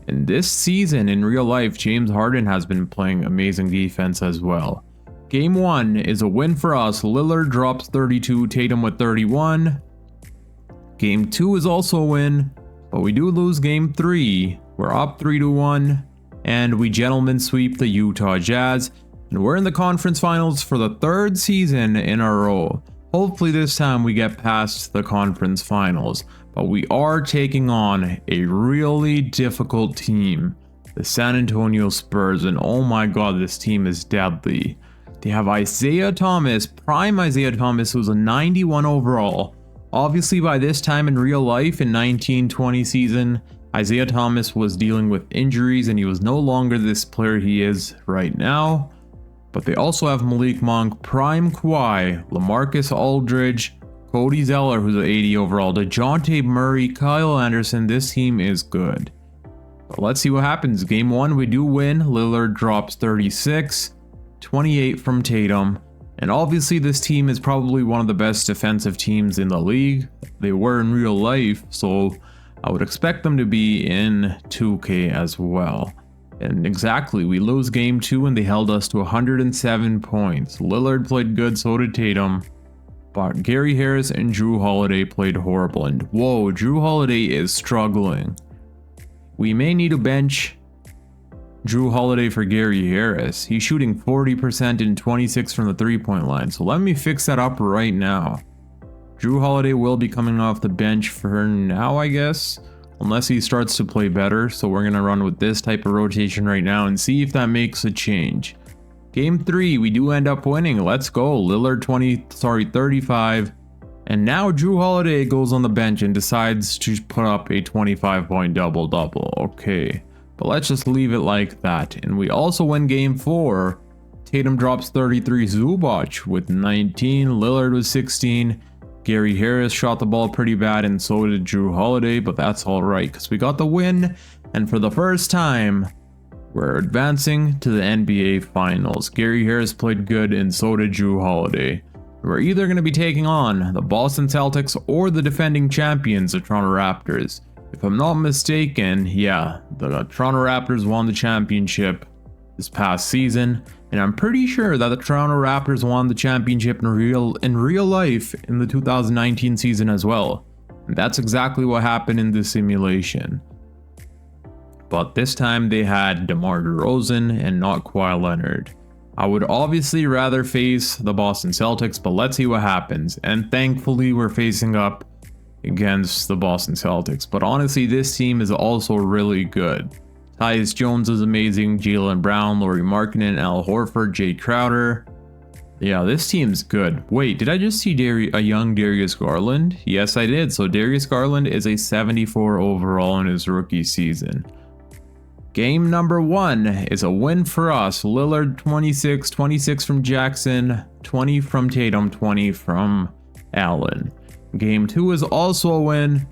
A: And this season in real life, James Harden has been playing amazing defense as well. Game 1 is a win for us. Lillard drops 32, Tatum with 31. Game 2 is also a win, but we do lose game 3. We're up 3-1, and we gentlemen sweep the Utah Jazz, and we're in the conference finals for the 3rd season in a row. Hopefully this time we get past the conference finals, but we are taking on a really difficult team, the San Antonio Spurs, and oh my god, this team is deadly. They have Isaiah Thomas, prime Isaiah Thomas, who's a 91 overall. Obviously by this time in real life, in 1920 season, Isaiah Thomas was dealing with injuries and he was no longer this player he is right now. But they also have Malik Monk, prime Kawhi, LaMarcus Aldridge, Cody Zeller, who's an 80 overall, DeJounte Murray, Kyle Anderson. This team is good. But let's see what happens. Game 1 we do win. Lillard drops 36. 28 from Tatum, and obviously this team is probably one of the best defensive teams in the league. They were in real life, so I would expect them to be in 2K as well. And exactly, we lose game 2 and they held us to 107 points. Lillard played good, so did Tatum, but Gary Harris and Jrue Holiday played horrible. And whoa, Jrue Holiday is struggling. We may need to bench Jrue Holiday for Gary Harris. He's shooting 40% and 26 from the three-point line, so let me fix that up right now. Jrue Holiday will be coming off the bench for now, I guess, unless he starts to play better. So we're gonna run with this type of rotation right now and see if that makes a change. Game 3, we do end up winning. Let's go. Lillard 35, and now Jrue Holiday goes on the bench and decides to put up a 25-point double-double. Okay. But let's just leave it like that. And we also win game 4. Tatum drops 33, Zubac with 19, Lillard with 16. Gary Harris shot the ball pretty bad, and so did Jrue Holiday, but that's alright because we got the win. And for the first time, we're advancing to the NBA Finals. Gary Harris played good, and so did Jrue Holiday. We're either going to be taking on the Boston Celtics or the defending champions, the Toronto Raptors. If I'm not mistaken, yeah, the Toronto Raptors won the championship this past season, and I'm pretty sure that the Toronto Raptors won the championship in real life in the 2019 season as well. And that's exactly what happened in this simulation. But this time they had DeMar DeRozan and not Kawhi Leonard. I would obviously rather face the Boston Celtics, but let's see what happens. And thankfully we're facing up against the Boston Celtics, but honestly this team is also really good. Tyus Jones is amazing, Jaylen Brown, Lauri Markkanen, Al Horford, Jay Crowder. Yeah, this team's good. Wait, did I just see a young Darius Garland? Yes, I did. So Darius Garland is a 74 overall in his rookie season. Game number 1 is a win for us. Lillard 26, 26 from Jackson, 20 from Tatum, 20 from Allen. Game 2 is also a win,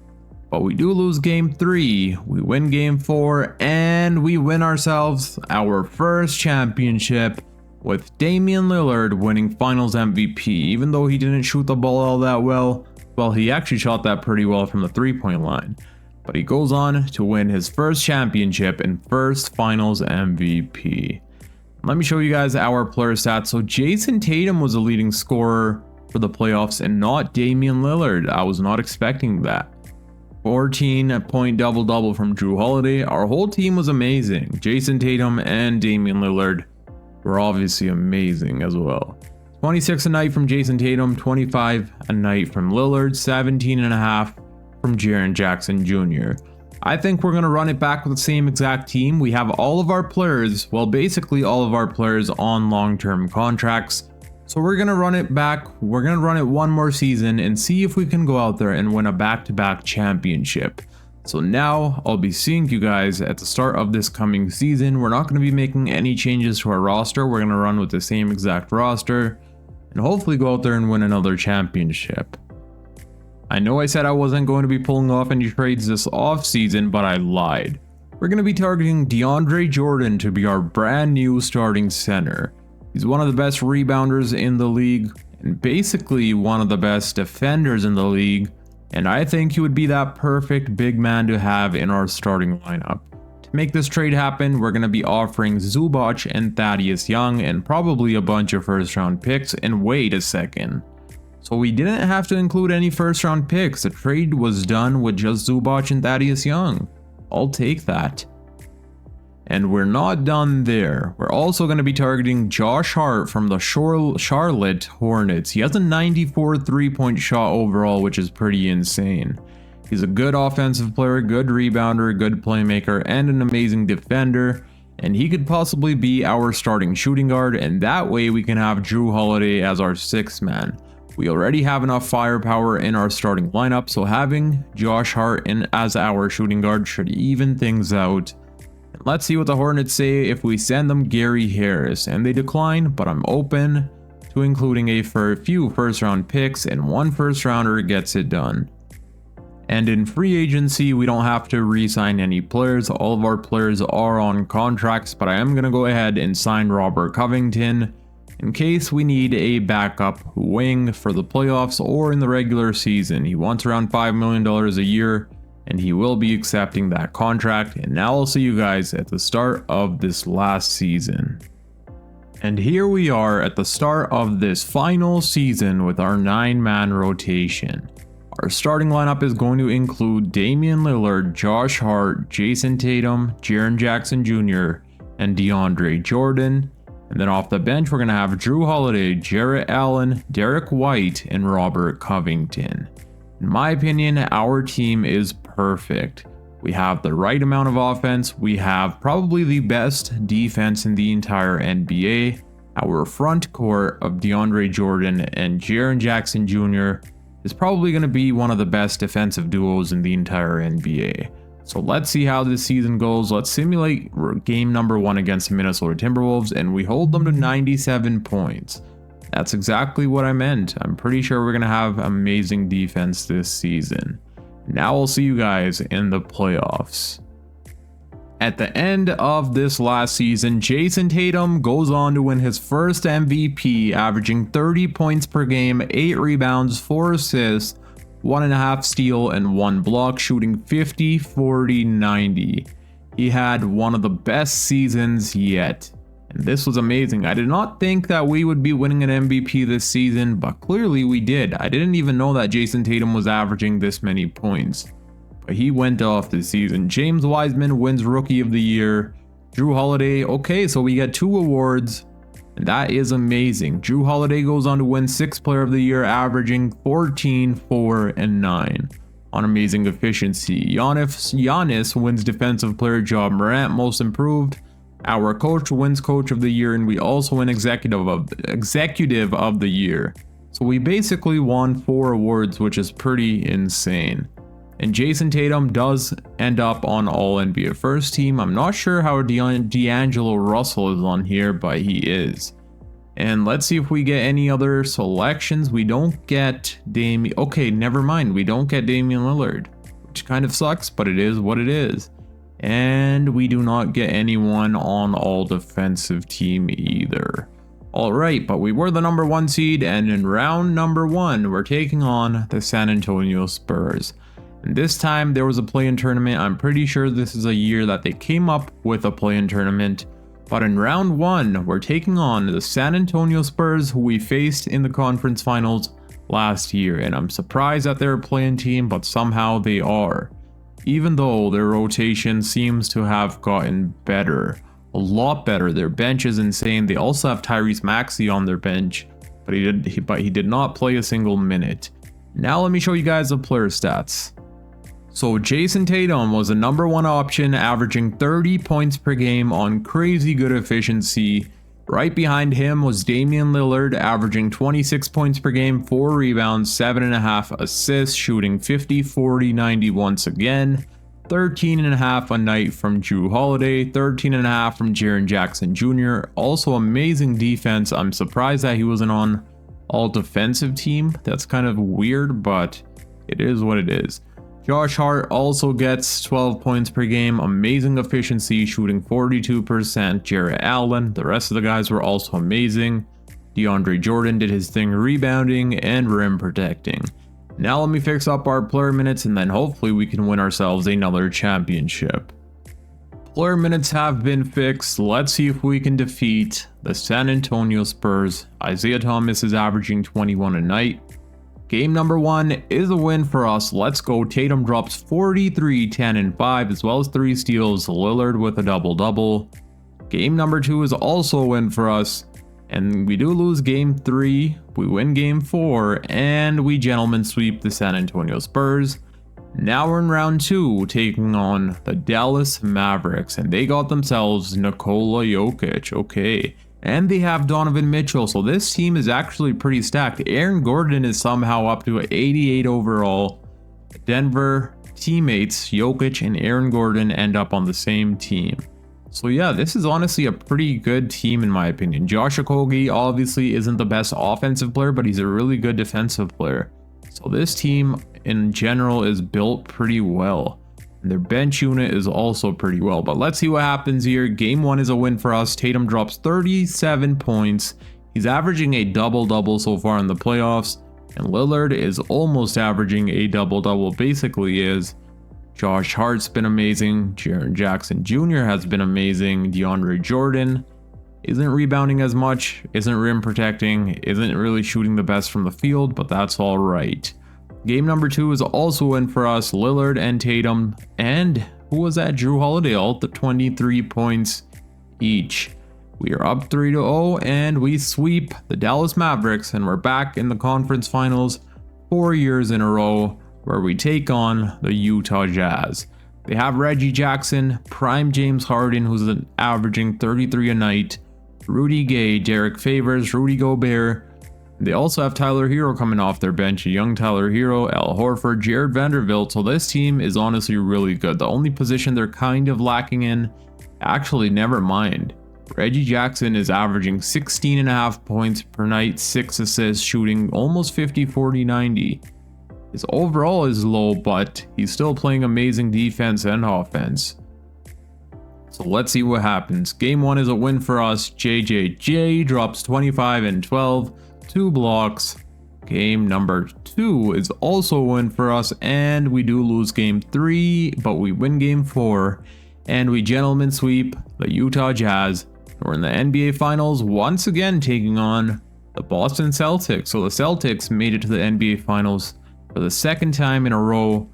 A: but we do lose game 3. We win game 4, and we win ourselves our first championship with Damian Lillard winning Finals MVP. Even though he didn't shoot the ball all that well, he actually shot that pretty well from the three-point line. But he goes on to win his first championship and first Finals MVP. Let me show you guys our player stats. So Jason Tatum was the leading scorer for the playoffs and not Damian Lillard. I was not expecting that. 14-point double-double from Jrue Holiday. Our whole team was amazing. Jason Tatum and Damian Lillard were obviously amazing as well. 26 a night from Jason Tatum, 25 a night from Lillard, 17.5 from Jaren Jackson Jr. I think we're going to run it back with the same exact team. We have all of our players, well, basically all of our players on long-term contracts. So we're going to run it back. We're going to run it one more season and see if we can go out there and win a back-to-back championship. So now I'll be seeing you guys at the start of this coming season. We're not going to be making any changes to our roster. We're going to run with the same exact roster and hopefully go out there and win another championship. I know I said I wasn't going to be pulling off any trades this offseason, but I lied. We're going to be targeting DeAndre Jordan to be our brand new starting center. He's one of the best rebounders in the league and basically one of the best defenders in the league. And I think he would be that perfect big man to have in our starting lineup. To make this trade happen, we're going to be offering Zubac and Thaddeus Young and probably a bunch of first round picks. And wait a second. So we didn't have to include any first round picks. The trade was done with just Zubac and Thaddeus Young. I'll take that. And we're not done there. We're also going to be targeting Josh Hart from the Charlotte Hornets. He has a 94 3-point shot overall, which is pretty insane. He's a good offensive player, good rebounder, good playmaker, and an amazing defender. And he could possibly be our starting shooting guard, and that way we can have Jrue Holiday as our sixth man. We already have enough firepower in our starting lineup, so having Josh Hart in as our shooting guard should even things out. Let's see what the Hornets say if we send them Gary Harris, and they decline, but I'm open to including a few first round picks, and one first rounder gets it done. And in free agency, we don't have to re-sign any players. All of our players are on contracts, but I am going to go ahead and sign Robert Covington in case we need a backup wing for the playoffs or in the regular season. He wants around $5 million a year, and he will be accepting that contract. And now I'll see you guys at the start of this last season. And here we are at the start of this final season with our 9-man rotation. Our starting lineup is going to include Damian Lillard, Josh Hart, Jason Tatum, Jaren Jackson Jr., and DeAndre Jordan. And then off the bench, we're going to have Jrue Holiday, Jarrett Allen, Derek White, and Robert Covington. In my opinion, our team is perfect. We have the right amount of offense. We have probably the best defense in the entire NBA. Our front court of DeAndre Jordan and Jaren Jackson Jr. is probably going to be one of the best defensive duos in the entire NBA. So let's see how this season goes. Let's simulate game number 1 against the Minnesota Timberwolves, and we hold them to 97 points. That's exactly what I meant. I'm pretty sure we're going to have amazing defense this season. Now we'll see you guys in the playoffs. At the end of this last season, Jason Tatum goes on to win his first MVP, averaging 30 points per game, 8 rebounds, 4 assists, 1.5 steal, and 1 block, shooting 50, 40, 90. He had one of the best seasons yet. And this was amazing. I did not think that we would be winning an MVP this season, but clearly we did. I didn't even know that Jason Tatum was averaging this many points. But he went off this season. James Wiseman wins Rookie of the Year. Jrue Holiday, okay, so we get 2 awards. And that is amazing. Jrue Holiday goes on to win 6th Player of the Year, averaging 14, 4, and 9 on amazing efficiency. Giannis wins Defensive Player, Ja Morant Most Improved. Our coach wins Coach of the Year, and we also win Executive of the Year. So we basically won 4 awards, which is pretty insane. And Jason Tatum does end up on All NBA First Team. I'm not sure how D'Angelo Russell is on here, but he is. And let's see if we get any other selections. We don't get Damian. Okay, never mind. We don't get Damian Lillard, which kind of sucks, but it is what it is. And we do not get anyone on All Defensive Team either. Alright, but we were the number 1 seed, and in round number 1, we're taking on the San Antonio Spurs. And this time there was a play-in tournament. I'm pretty sure this is a year that they came up with a play-in tournament. But in round 1, we're taking on the San Antonio Spurs, who we faced in the conference finals last year. And I'm surprised that they're a play-in team, but somehow they are. Even though their rotation seems to have gotten better. A lot better. Their bench is insane. They also have Tyrese Maxey on their bench, but he did not play a single minute. Now let me show you guys the player stats. So Jason Tatum was the number 1 option, averaging 30 points per game on crazy good efficiency. Right behind him was Damian Lillard, averaging 26 points per game, 4 rebounds, 7.5 assists, shooting 50, 40, 90 once again. 13.5 a night from Jrue Holiday, 13.5 from Jaren Jackson Jr. Also amazing defense. I'm surprised that he wasn't on All Defensive Team. That's kind of weird, but it is what it is. Josh Hart also gets 12 points per game, amazing efficiency, shooting 42%. Jarrett Allen, the rest of the guys were also amazing. DeAndre Jordan did his thing rebounding and rim protecting. Now let me fix up our player minutes, and then hopefully we can win ourselves another championship. Player minutes have been fixed. Let's see if we can defeat the San Antonio Spurs. Isaiah Thomas is averaging 21 a night. Game number 1 is a win for us. Let's go. Tatum drops 43, 10, and 5, as well as 3 steals. Lillard with a double-double. Game number 2 is also a win for us. And we do lose game 3. We win game 4. And we gentlemen sweep the San Antonio Spurs. Now we're in round 2, taking on the Dallas Mavericks. And they got themselves Nikola Jokic. Okay. And they have Donovan Mitchell, so this team is actually pretty stacked. Aaron Gordon is somehow up to 88 overall. Denver teammates Jokic and Aaron Gordon end up on the same team. So yeah, this is honestly a pretty good team in my opinion. Josh Okogie obviously isn't the best offensive player, but he's a really good defensive player. So this team in general is built pretty well. And their bench unit is also pretty well. But let's see what happens here. Game 1 is a win for us. Tatum drops 37 points. He's averaging a double-double so far in the playoffs. And Lillard is almost averaging a double-double. Basically is. Josh Hart's been amazing. Jaren Jackson Jr. has been amazing. DeAndre Jordan isn't rebounding as much. Isn't rim protecting. Isn't really shooting the best from the field. But that's all right. Game number 2 is also a win for us. Lillard and Tatum, and who was that? Jrue Holiday, all the 23 points each. We are up 3-0, and we sweep the Dallas Mavericks, and we're back in the conference finals 4 years in a row, where we take on the Utah Jazz. They have Reggie Jackson, prime James Harden, who's averaging 33 a night, Rudy Gay, Derek Favors, Rudy Gobert. They also have Tyler Hero coming off their bench, a young Tyler Hero, Al Horford, Jared Vanderbilt. So this team is honestly really good. The only position they're kind of lacking in, actually never mind. Reggie Jackson is averaging 16.5 points per night, 6 assists, shooting almost 50, 40, 90. His overall is low, but he's still playing amazing defense and offense. So let's see what happens. Game 1 is a win for us. JJJ drops 25 and 12. 2 blocks. Game number 2 is also a win for us, and we do lose game 3, but we win game 4, and we gentlemen sweep the Utah Jazz. We're in the NBA Finals once again, taking on the Boston Celtics. So the Celtics made it to the NBA Finals for the 2nd time in a row,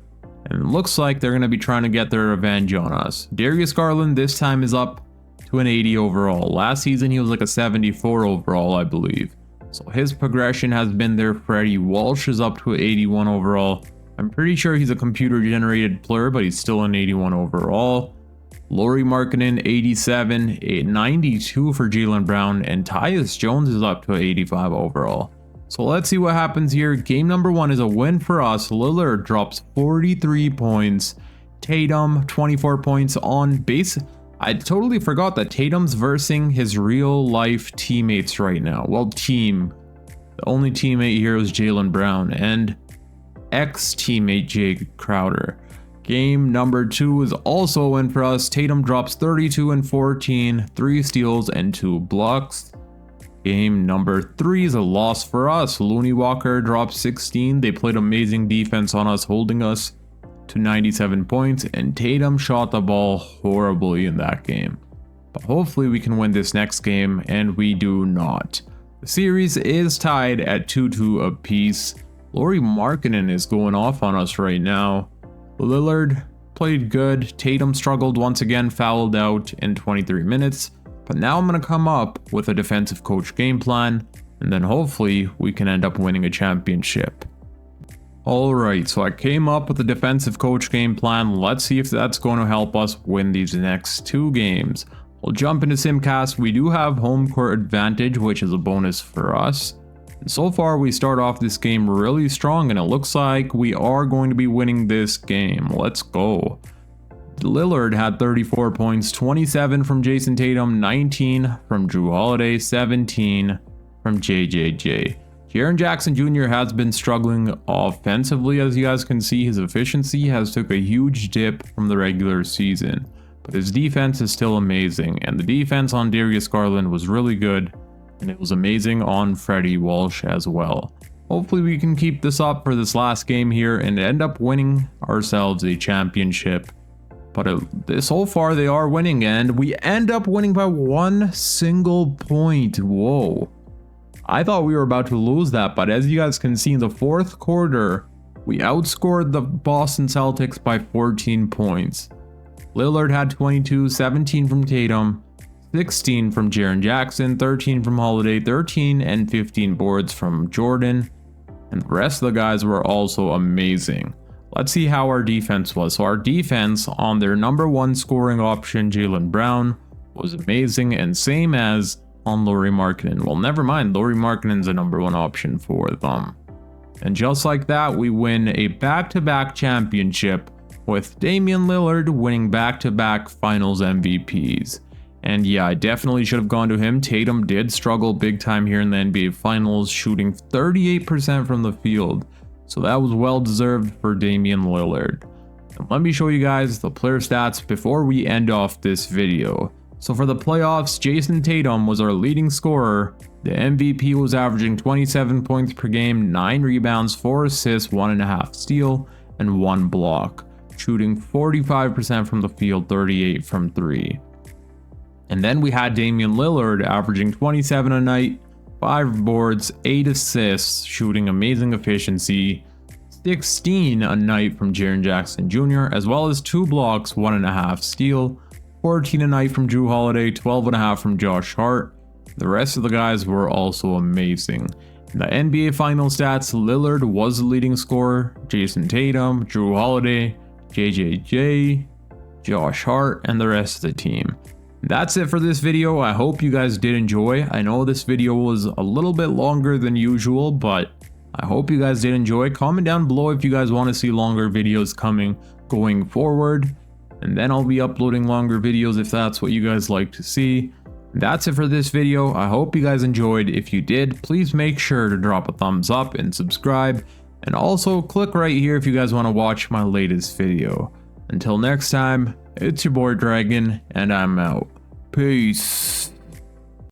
A: and it looks like they're going to be trying to get their revenge on us. Darius Garland this time is up to an 80 overall. Last season he was like a 74 overall, I believe. So his progression has been there. Freddie Walsh is up to 81 overall. I'm pretty sure he's a computer generated player, but he's still an 81 overall. Lauri Markkanen 87, 92 for Jaylen Brown, and Tyus Jones is up to 85 overall. So let's see what happens here. Game number 1 is a win for us. Lillard drops 43 points. Tatum 24 points on base. I totally forgot that Tatum's versing his real life teammates right now. Well, team. The only teammate here is Jaylen Brown and ex-teammate Jake Crowder. Game number 2 is also a win for us. Tatum drops 32 and 14, 3 steals and 2 blocks. Game number 3 is a loss for us. Looney Walker dropped 16. They played amazing defense on us, holding us to 97 points, and Tatum shot the ball horribly in that game. But hopefully we can win this next game, and we do not. The series is tied at 2-2 apiece. Lauri Markkanen is going off on us right now. Lillard played good. Tatum struggled once again, fouled out in 23 minutes. But now I'm going to come up with a defensive coach game plan, and then hopefully we can end up winning a championship. Alright, so I came up with a defensive coach game plan. Let's see if that's going to help us win these next 2 games. We'll jump into Simcast. We do have home court advantage, which is a bonus for us. And so far we start off this game really strong, and it looks like we are going to be winning this game. Let's go. Lillard had 34 points, 27 from Jason Tatum, 19 from Drew Holiday, 17 from JJJ. Jaren Jackson Jr. has been struggling offensively. As you guys can see, his efficiency has took a huge dip from the regular season, but his defense is still amazing, and the defense on Darius Garland was really good, and it was amazing on Freddie Walsh as well. Hopefully we can keep this up for this last game here and end up winning ourselves a championship. But so far they are winning, and we end up winning by 1 single point. Whoa. I thought we were about to lose that, but as you guys can see in the 4th quarter, we outscored the Boston Celtics by 14 points. Lillard had 22, 17 from Tatum, 16 from Jaren Jackson, 13 from Holiday, 13 and 15 boards from Jordan, and the rest of the guys were also amazing. Let's see how our defense was. So our defense on their number 1 scoring option, Jaylen Brown, was amazing, and same as on Lauri Markkanen. Well, never mind, Lauri Markkanen's a number 1 option for them. And just like that, we win a back-to-back championship with Damian Lillard winning back-to-back finals MVPs. And yeah, I definitely should have gone to him. Tatum did struggle big time here in the NBA Finals, shooting 38% from the field. So that was well deserved for Damian Lillard. And let me show you guys the player stats before we end off this video. So for the playoffs, Jason Tatum was our leading scorer. The MVP was averaging 27 points per game, 9 rebounds, 4 assists, 1.5 steal, and 1 block, shooting 45% from the field, 38 from 3. And then we had Damian Lillard averaging 27 a night, 5 boards, 8 assists, shooting amazing efficiency, 16 a night from Jaren Jackson Jr., as well as 2 blocks, 1.5 steal, 14 a night from Drew Holiday, 12.5 from Josh Hart. The rest of the guys were also amazing. In the NBA final stats, Lillard was the leading scorer, Jason Tatum, Drew Holiday, JJJ, Josh Hart, and the rest of the team. That's it for this video. I hope you guys did enjoy. I know this video was a little bit longer than usual, but I hope you guys did enjoy. Comment down below if you guys want to see longer videos going forward, and then I'll be uploading longer videos if that's what you guys like to see. That's it for this video. I hope you guys enjoyed. If you did, please make sure to drop a thumbs up and subscribe, and also click right here if you guys want to watch my latest video. Until next time, it's your boy Dragon, and I'm out. Peace.